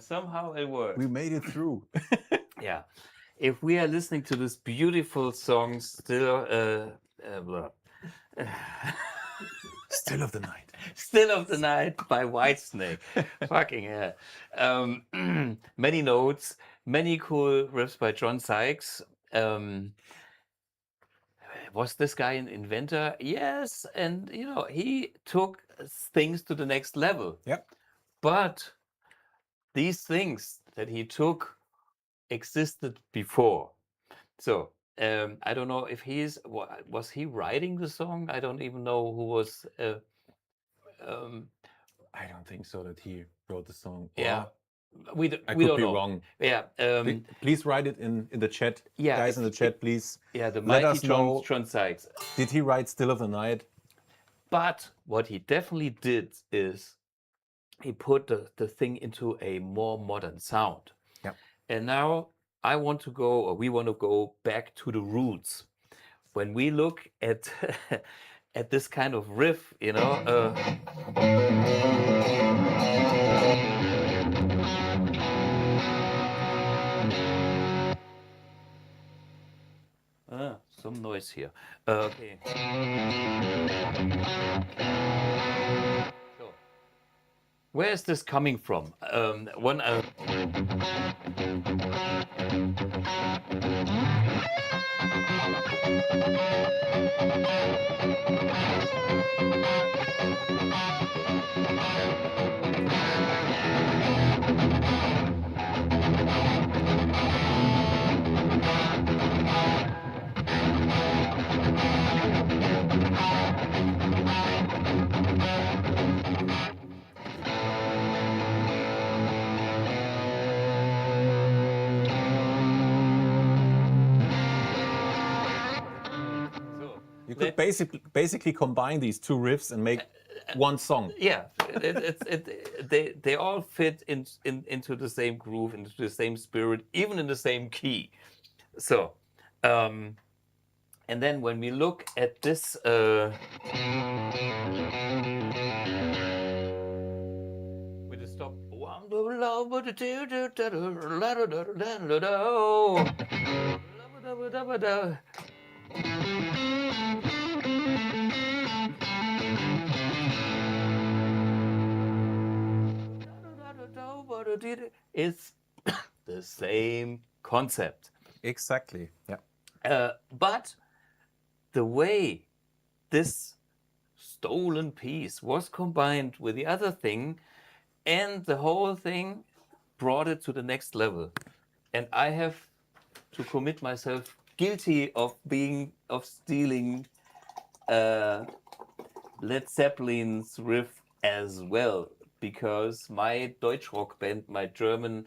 somehow it worked. We made it through. Yeah. If we are listening to this beautiful song, Still Still of the night. Still of the Night by Whitesnake. Fucking hell. Many notes, many cool riffs by John Sykes. Was this guy an inventor? Yes. And, you know, he took things to the next level. Yep. But these things that he took existed before. So I don't know if was he writing the song? I don't even know who was. I don't think so that he wrote the song. Yeah, we don't could be know. wrong. Yeah. Please write it in the chat. Yeah, guys in the chat, please. Yeah, the let mighty us know. John Sykes. Did he write Still of the Night? But what he definitely did is he put the thing into a more modern sound. Yeah. And now we want to go back to the roots. When we look at at this kind of riff, you know. Some noise here. Okay. So, where is this coming from? You could basically combine these two riffs and make one song. Yeah, they all fit into the same groove, into the same spirit, even in the same key. So, and then when we look at this, with the stop. It's the same concept. Exactly. Yeah. But the way this stolen piece was combined with the other thing, and the whole thing brought it to the next level. And I have to commit myself guilty of stealing Led Zeppelin's riff as well, because my Deutschrock band, my German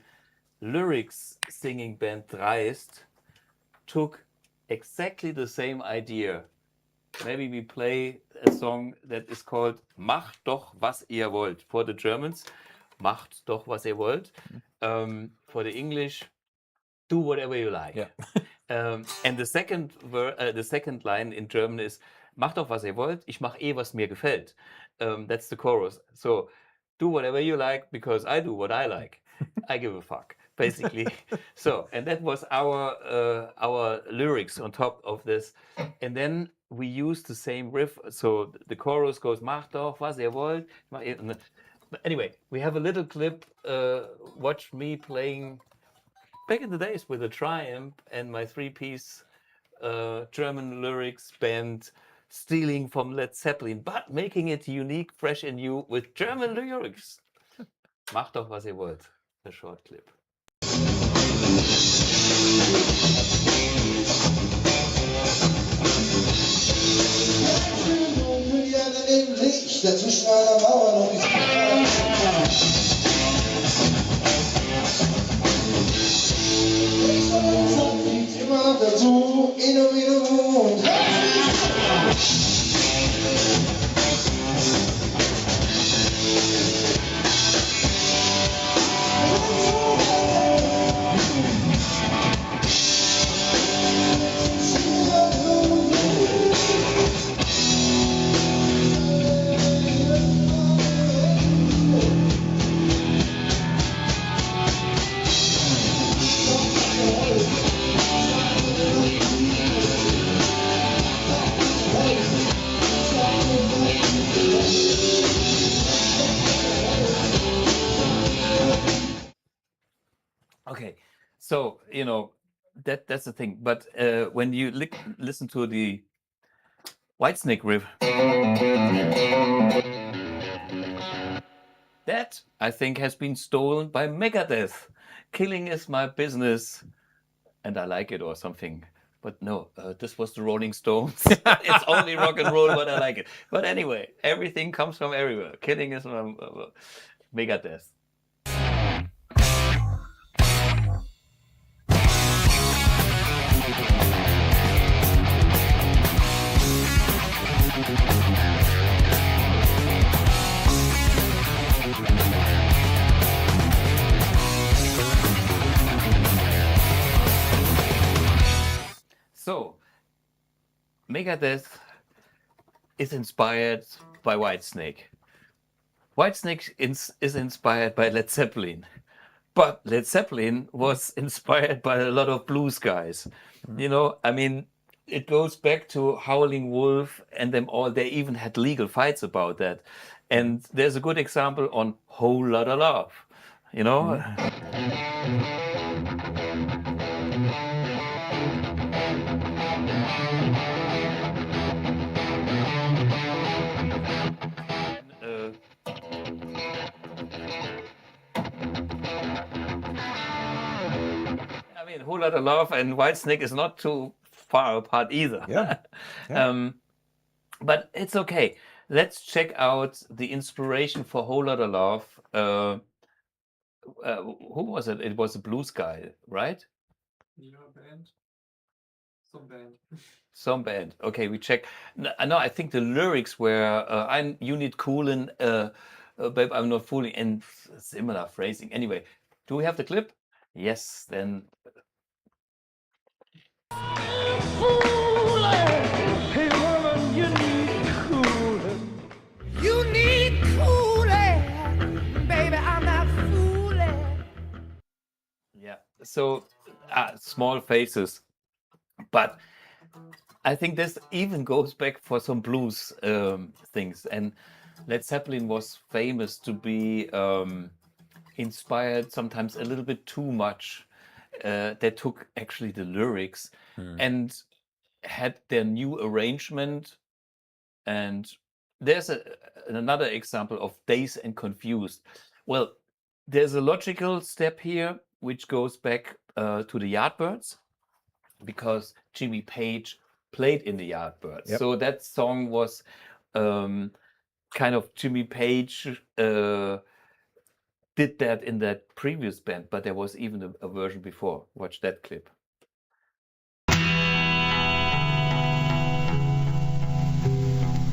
lyrics singing band Dazed, took exactly the same idea. Maybe we play a song that is called Macht doch was ihr wollt for the Germans. Macht doch was ihr wollt. For the English, do whatever you like. Yeah. And the second line in German is Macht doch was ihr wollt. Ich mach was mir gefällt. That's the chorus. So do whatever you like because I do what I like. I give a fuck, basically. So, and that was our lyrics on top of this. And then we use the same riff. So the chorus goes, Macht doch was ihr wollt. But anyway, we have a little clip. Watch me playing back in the days with a Triumph and my three-piece German lyrics band, stealing from Led Zeppelin, but making it unique, fresh and new with German lyrics. Macht doch was ihr wollt. A short clip. Dazwischen einer Mauer noch die fliegt immer dazu, Inu und you know, that's the thing. But when you listen to the Whitesnake riff, that I think has been stolen by Megadeth. Killing is my business, and I like it, or something. But no, this was the Rolling Stones. It's only rock and roll, but I like it. But anyway, everything comes from everywhere. Killing is from Megadeth. So, Megadeth is inspired by Whitesnake. Whitesnake is inspired by Led Zeppelin. But Led Zeppelin was inspired by a lot of blues guys. You know, I mean, it goes back to Howling Wolf and them all. They even had legal fights about that. And there's a good example on Whole Lotta Love. You know? I mean, Whole Lotta Love and Whitesnake is not too far apart either. Yeah. But it's okay. Let's check out the inspiration for Whole Lotta Love. Who was it? It was a blues guy, right? Band. Some band. Some band. Okay, we check. No, I think the lyrics were you need coolin', babe, I'm not fooling, and similar phrasing. Anyway, do we have the clip? Yes, then. Hey woman, you need cooling. You need cooling. Baby, I'm not fooling. Yeah, so small faces. But I think this even goes back for some blues things. And Led Zeppelin was famous to be inspired sometimes a little bit too much. They took actually the lyrics and had their new arrangement. And there's another example of Dazed and Confused. Well, there's a logical step here, which goes back to the Yardbirds, because Jimmy Page played in the Yardbirds. Yep. So that song was kind of Jimmy Page did that in that previous band, but there was even a version before. Watch that clip.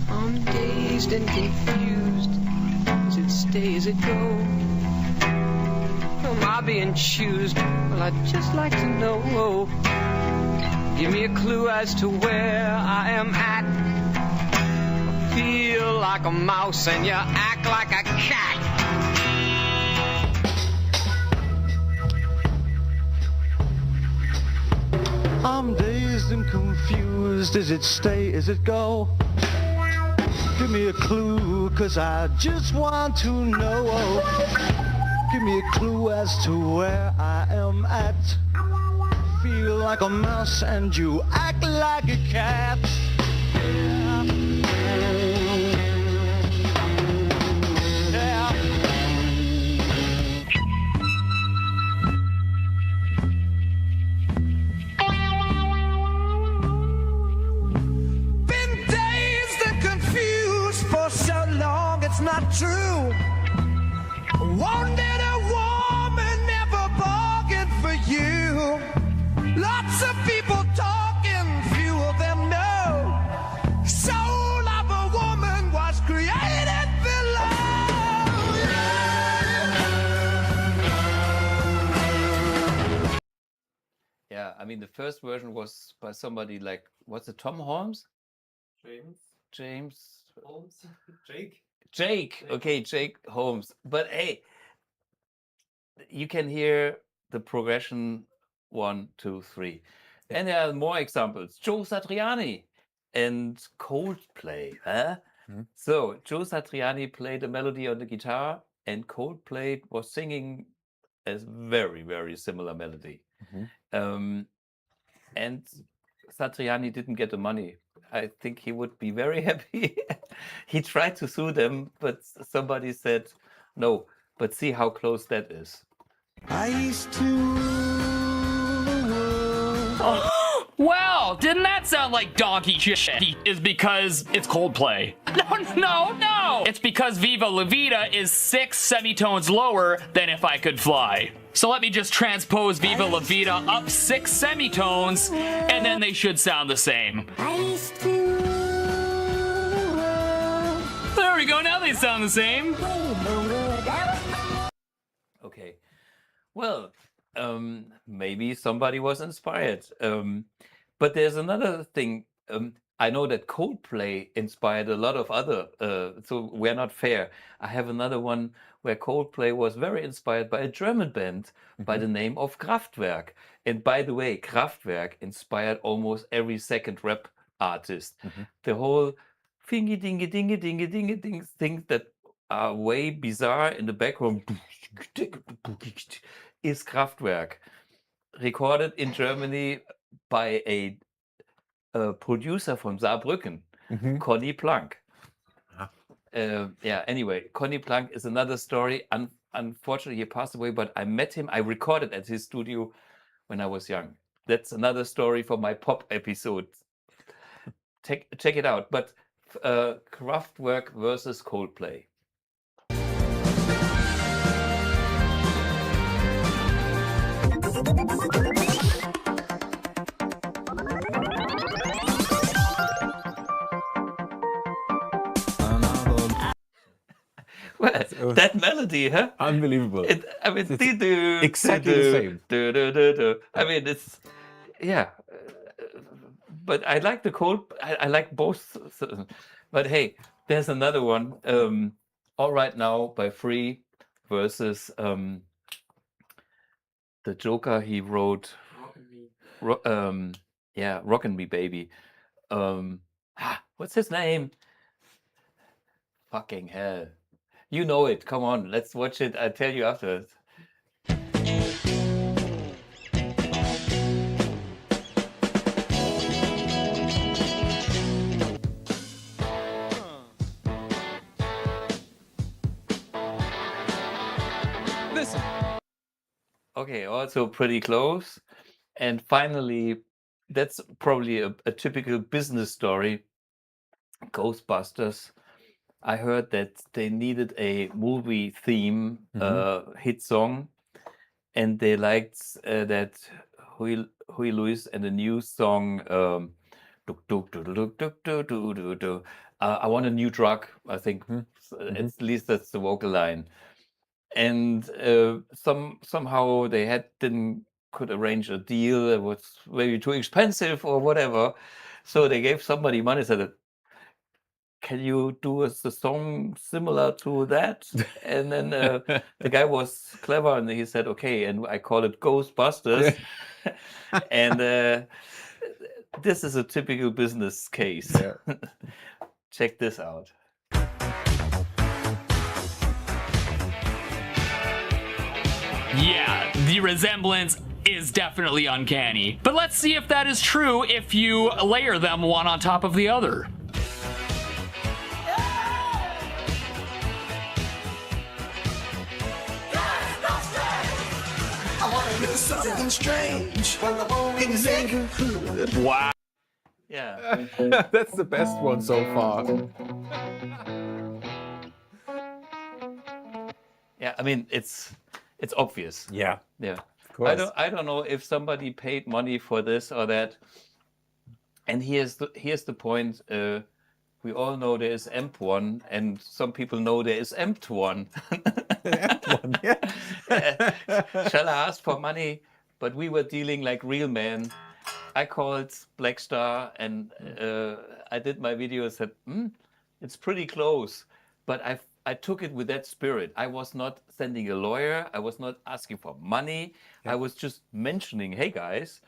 I'm dazed and confused. Does it stay, does it go? Am I being choosed? Well, I'd just like to know. Give me a clue as to where I am at. I feel like a mouse and you act like a cat. I'm dazed and confused. Is it stay, is it go? Give me a clue, 'cause I just want to know. Give me a clue as to where I am at. Feel like a mouse and you act like a cat. Yeah. Yeah. Been dazed and confused for so long, it's not true. Wanted a woman, never bargained for you. Lots of people talking, few of them know. Soul of a woman was created below. Yeah, I mean, the first version was by somebody like, what's it, Tom Holmes? James? Holmes? Jake? Jake. Okay, Jake Holmes. But hey, you can hear the progression 1, 2, 3. And there are more examples. Joe Satriani and Coldplay. Huh? So Joe Satriani played a melody on the guitar, and Coldplay was singing a very, very similar melody. And Satriani didn't get the money. I think he would be very happy. He tried to sue them, but somebody said no. But see how close that is. I used to rule the world. Wow, didn't that sound like donkey shit? Is because it's Coldplay. No. It's because Viva La Vida is 6 semitones lower than If I Could Fly. So let me just transpose Viva La Vida up 6 semitones, and then they should sound the same. I used to rule the world. There we go, now they sound the same. Okay. Well, maybe somebody was inspired. But there's another thing. I know that Coldplay inspired a lot of other, so we're not fair. I have another one where Coldplay was very inspired by a German band by the name of Kraftwerk. And by the way, Kraftwerk inspired almost every second rap artist. The whole thingy dingy dingy dingy dingy ding things that are way bizarre in the background is Kraftwerk, recorded in Germany by a producer from Saarbrücken, Conny Plank. Anyway, Conny Plank is another story. Unfortunately, he passed away, but I met him. I recorded at his studio when I was young. That's another story for my pop episode. Check it out. But Kraftwerk versus Coldplay. Well, that melody, huh? Unbelievable. Exactly the same. I mean, it's, yeah. But I like the I like both. But hey, there's another one. All Right Now by Free versus the Joker he wrote. Rockin' Me. Rockin' Me Baby. What's his name? Fucking hell. You know it. Come on, let's watch it. I'll tell you afterwards. Listen. Okay, also pretty close. And finally, that's probably a typical business story. Ghostbusters. I heard that they needed a movie theme hit song, and they liked that Huey Lewis and the new song I Want a New Drug, I think. At least that's the vocal line. And somehow they could arrange a deal that was maybe too expensive or whatever. So they gave somebody money, said, can you do a song similar to that? And then the guy was clever and he said, okay, and I call it Ghostbusters. And this is a typical business case. Yeah. Check this out. Yeah, the resemblance is definitely uncanny. But let's see if that is true if you layer them one on top of the other. Something strange in his neighborhood. Wow. Yeah. That's the best one so far. Yeah, I mean, it's obvious. Yeah. Yeah. Of course. I don't know if somebody paid money for this or that. And here's the point. We all know there is EMP1, and some people know there is EMPT1. Shall I ask for money? But we were dealing like real men. I called Black Star and I did my video and said, it's pretty close. But I took it with that spirit. I was not sending a lawyer. I was not asking for money. I was just mentioning, hey guys,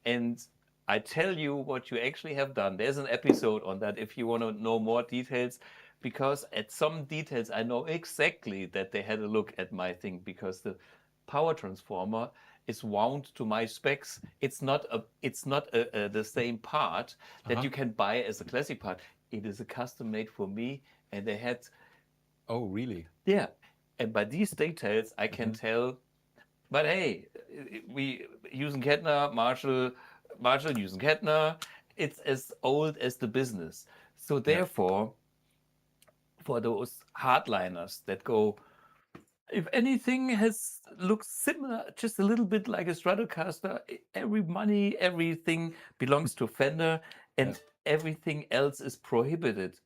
and I tell you what you actually have done. There's an episode on that if you want to know more details, because at some details I know exactly that they had a look at my thing, because the power transformer is wound to my specs. It's not the same part that you can buy as a classic part. It is a custom made for me, and they had Oh, really? yeah. And by these details, I can tell. But hey, we using Kettner, Marshall using Kettner. It's as old as the business. So therefore, for those hardliners that go, if anything looks similar, just a little bit like a Stratocaster, everything belongs to Fender, and everything else is prohibited.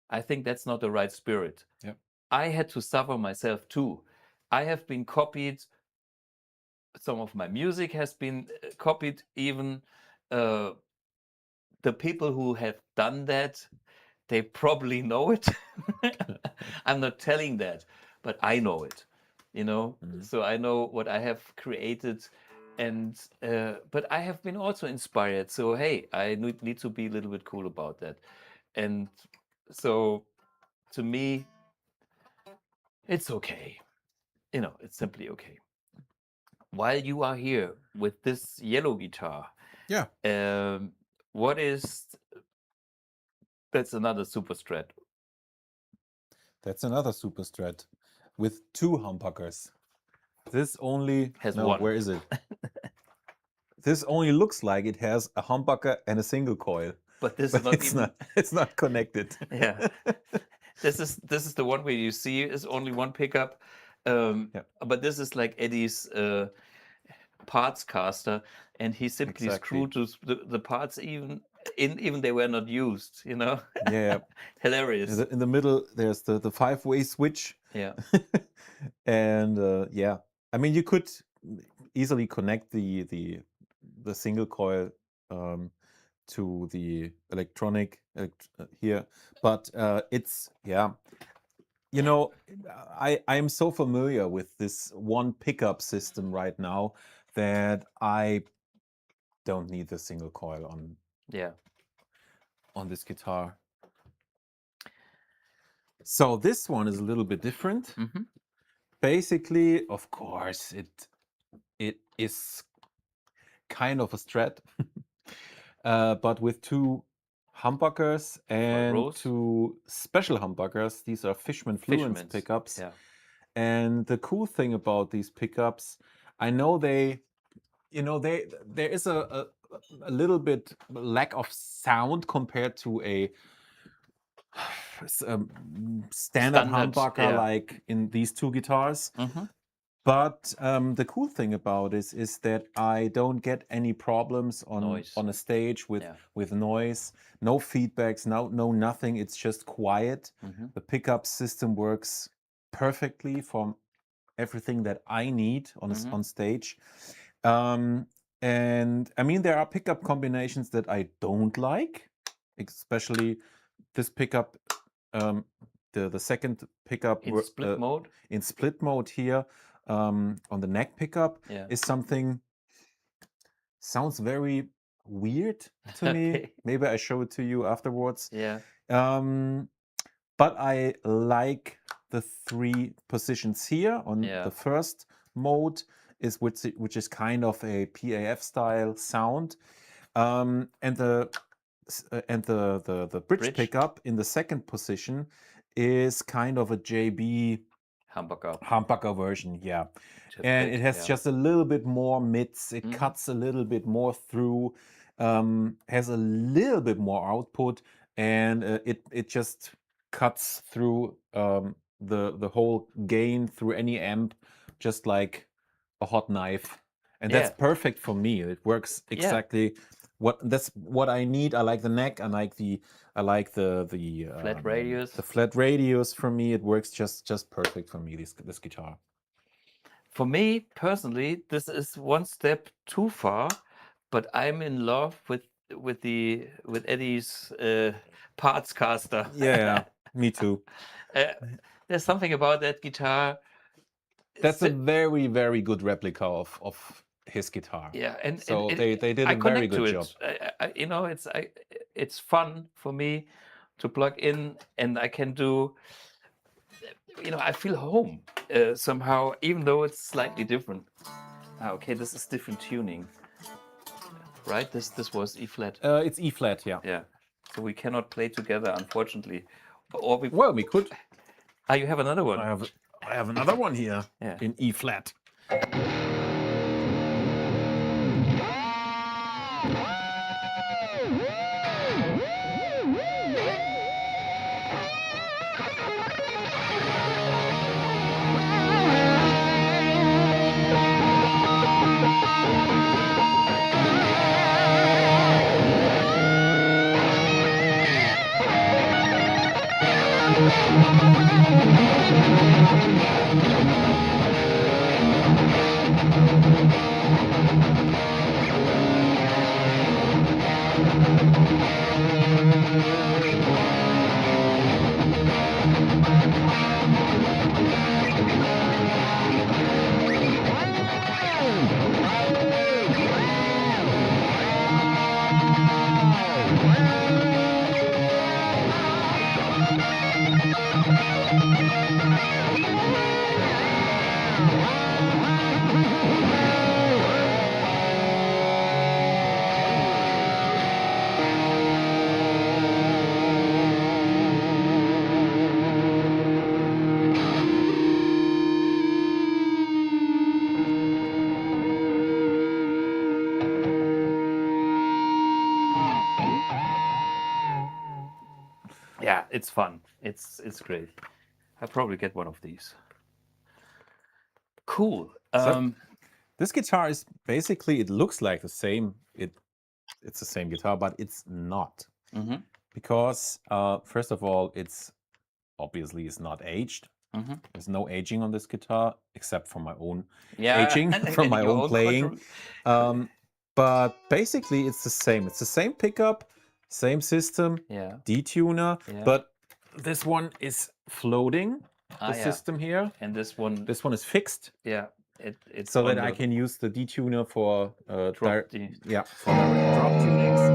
I think that's not the right spirit. Yep. I had to suffer myself too. I have been copied. Some of my music has been copied. Even the people who have done that, they probably know it. I'm not telling that, but I know it. So I know what I have created, and but I have been also inspired. So hey, I need to be a little bit cool about that, and so to me, it's okay. It's simply okay. While you are here with this yellow guitar, Yeah. what is that's another Superstrat. That's another Superstrat with 2 humbuckers. This only Has no, one. where is it? This only looks like it has a humbucker and a single coil, But this but is not it's even. not. It's not connected. Yeah. This is the one where you see is only one pickup. But this is like Eddie's parts caster, and he simply Exactly. screwed the parts even they were not used. Yeah. Hilarious. In the middle, there's the 5-way switch. Yeah. And yeah, I mean, you could easily connect the single coil to the electronic here, but it's I am so familiar with this one pickup system right now that I don't need the single coil on this guitar. So this one is a little bit different. Basically, of course, it is kind of a Strat, but with 2 humbuckers and rows. 2 special humbuckers. These are Fishman Fluence Fishmans, pickups. yeah. And the cool thing about these pickups, I know there is a little bit lack of sound compared to a standard humbucker, yeah. like in these 2 guitars. But the cool thing about this is that I don't get any problems on a stage with noise, no feedbacks, no nothing. It's just quiet. The pickup system works perfectly for everything that I need on stage. And I mean, there are pickup combinations that I don't like, especially this pickup, the second pickup In split mode. In split mode here on the neck pickup is something sounds very weird to me. Maybe I show it to you afterwards. Yeah. But I like the 3 positions here on the first mode which is kind of a PAF style sound, and the bridge pickup in the second position is kind of a JB humbucker version, and it has just a little bit more mids. It cuts a little bit more through, has a little bit more output, and it just cuts through the whole gain through any amp, just like a hot knife, and that's perfect for me. It works exactly that's what I need. I like the neck. I like the flat radius. The flat radius for me, it works just perfect for me. This guitar. For me personally, this is one step too far, but I'm in love with Eddie's parts caster. Yeah, me too. There's something about that guitar. That's a very, very good replica of his guitar. Yeah, and so they did a very good job. It's fun for me to plug in, and I can do. I feel home somehow, even though it's slightly different. Okay, this is different tuning, right? This was E flat. It's E flat, yeah. Yeah. So we cannot play together, unfortunately. Or we. Well, we could. Ah, you have another one. I have another one here Yeah. in E flat. Yeah, it's fun. It's great. I'll probably get one of these. Cool. This guitar is basically, it looks like the same. It's the same guitar, but it's not. Mhm. Because first of all, it's obviously is not aged. Mhm. There's no aging on this guitar except for my own Yeah, aging from my your own playing. But basically, it's the same. It's the same pickup, same system, Yeah. detuner. Yeah. But this one is floating. Ah, The yeah. system here. And this one, This one is fixed, yeah, it's so that on I the can use the detuner for drop for direct drop tunings.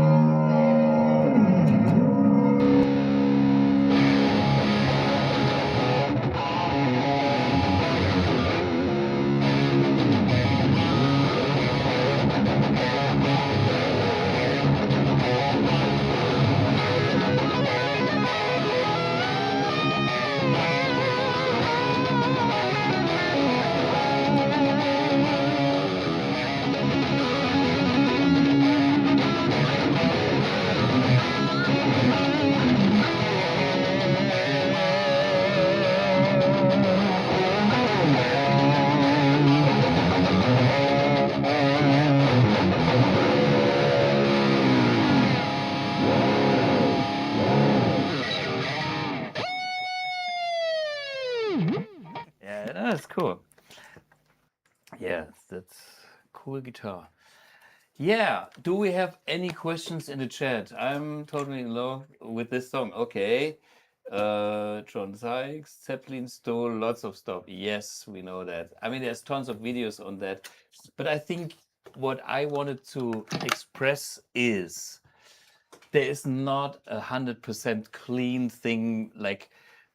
Yeah, that's cool. Yeah, that's cool guitar. Yeah, do we have any questions in the chat? I'm totally in love with this song. Okay. John Sykes, Zeppelin stole lots of stuff. Yes, we know that. I mean, there's tons of videos on that. But I think what I wanted to express is there is not 100% clean thing like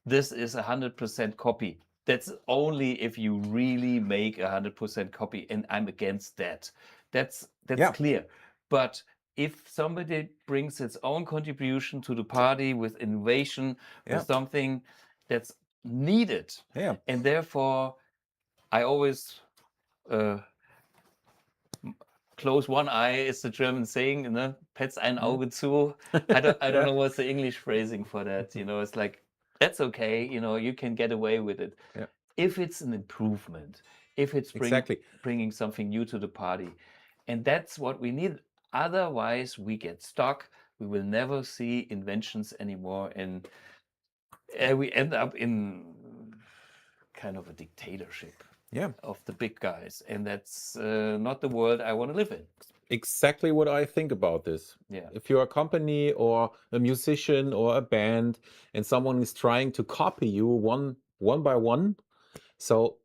this is 100% copy. That's only if you really make 100% copy, and I'm against that. That's Yeah. clear. But if somebody brings its own contribution to the party with innovation, Yeah. with something that's needed, Yeah. and therefore I always close one eye is the German saying, ne? Petz ein Auge zu. I don't know what's the English phrasing for that. You know, it's like that's okay. You know, you can get away with it Yeah. if it's an improvement, if it's Exactly. bringing something new to the party, and that's what we need. Otherwise, we get stuck. We will never see inventions anymore, and we end up in kind of a dictatorship Yeah. of the big guys, and that's not the world I want to live in. Exactly what I think about this. Yeah. If you're a company or a musician or a band and someone is trying to copy you one by one, so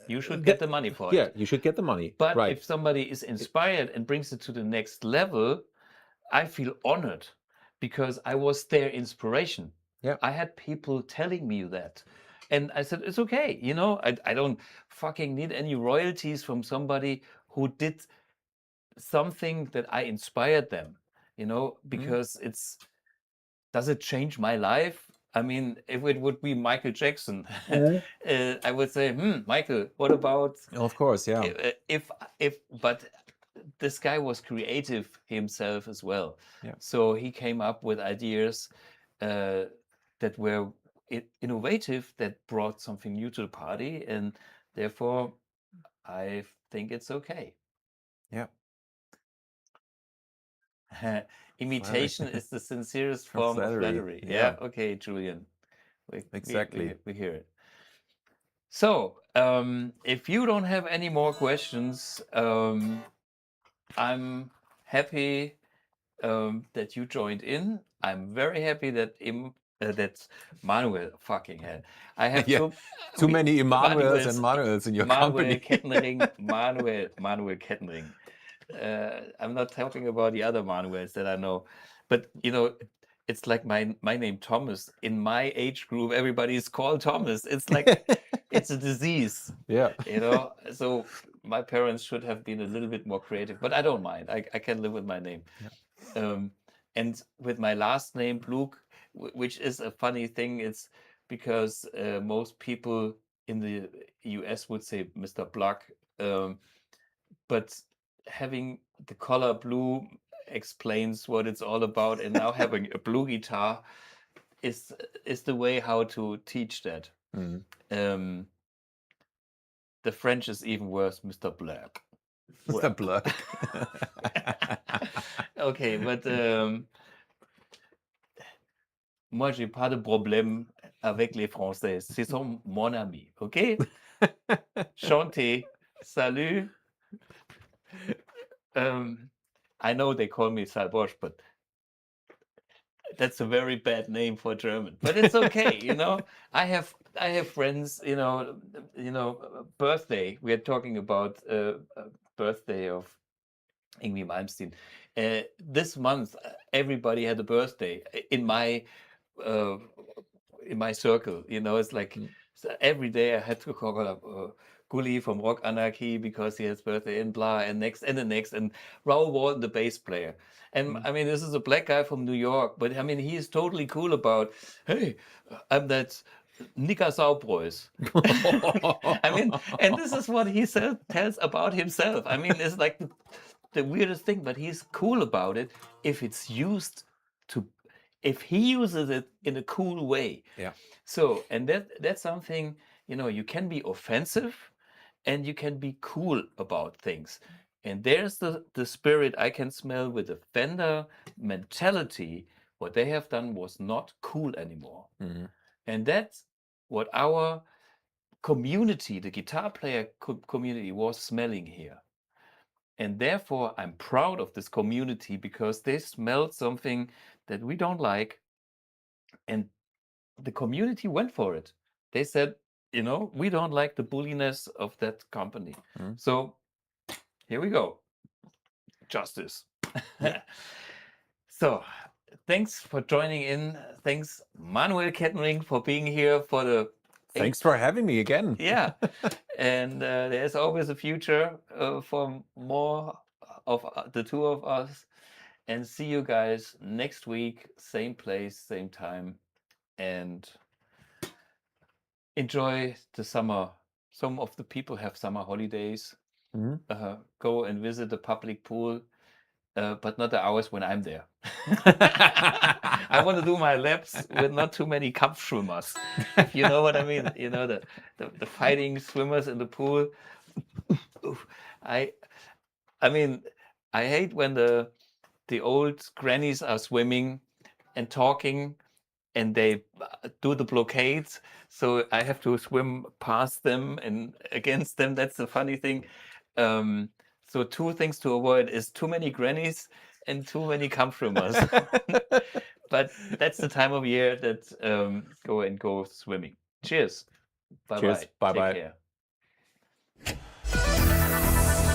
You should get the money for yeah, it. you should get the money. But right. if somebody is inspired and brings it to the next level, I feel honored because I was their inspiration. Yeah. I had people telling me that. And I said, it's okay. You know, I don't fucking need any royalties from somebody who did something that I inspired them, you know, because does it change my life? I mean, if it would be Michael Jackson, I would say, Michael, what about Of course, yeah. but this guy was creative himself as well. Yeah. So he came up with ideas that were innovative, that brought something new to the party, and therefore I think it's okay. Yeah. Imitation is the sincerest From form of flattery, flattery. yeah. Yeah, okay, Julian. Exactly. We hear it. So, if you don't have any more questions, I'm happy that you joined in. I'm very happy that that Manuel fucking hell. I have Yeah, too many Emanuels and Manuels in your company. Manuel Kettenring. I'm not talking about the other Manuels that I know, but you know, it's like my name Thomas. In my age group, everybody is called Thomas. It's like it's a disease. Yeah. You know, so my parents should have been a little bit more creative, but I don't mind. I can live with my name. And with my last name, Blug, which is a funny thing, it's because most people in the US would say Mr. Blug, but having the color blue explains what it's all about, and now having a BluGuitar is the way how to teach that. The French is even worse, Mr. Blug. Mr. Blug. Okay, but moi j'ai pas de problème avec les Français. C'est sont mon ami, ok? Chanté, salut. I know they call me Salbosch, but that's a very bad name for German. But it's okay, you know. I have friends, you know, birthday. We are talking about birthday of Ingrid Malmsteen. This month, everybody had a birthday in my circle. You know, it's like so every day I had to call up Gully from Rock Anarchy because he has birthday, and blah, and next, and the next, and Raoul Walton, the bass player. And I mean, this is a black guy from New York, but I mean, he is totally cool about, hey, I'm that Nika Sauprois. I mean, and this is what he tells about himself. I mean, it's like the weirdest thing, but he's cool about it if it's used to, if he uses it in a cool way. Yeah. So, and that's something, you know, you can be offensive and you can be cool about things. And there's the spirit I can smell with the Fender mentality. What they have done was not cool anymore. And that's what our community, the guitar player community, was smelling here. And therefore, I'm proud of this community because they smelled something that we don't like. And the community went for it. They said, you know, we don't like the bulliness of that company. So here we go. Justice. So thanks for joining in. Thanks, Manuel Kettenring, for being here for the... Thanks for having me again. Yeah. And there's always a future for more of the two of us. And see you guys next week, same place, same time. And enjoy the summer. Some of the people have summer holidays. Go and visit the public pool, but not the hours when I'm there. I want to do my laps with not too many Kampfschwimmers. If you know what I mean. You know, the fighting swimmers in the pool. I mean, I hate when the old grannies are swimming and talking, and they do the blockades. So I have to swim past them and against them. That's the funny thing. So two things to avoid is too many grannies and too many Kampfschwimmers. But that's the time of year that go swimming. Cheers. Bye-bye. Cheers. Bye-bye. Take care.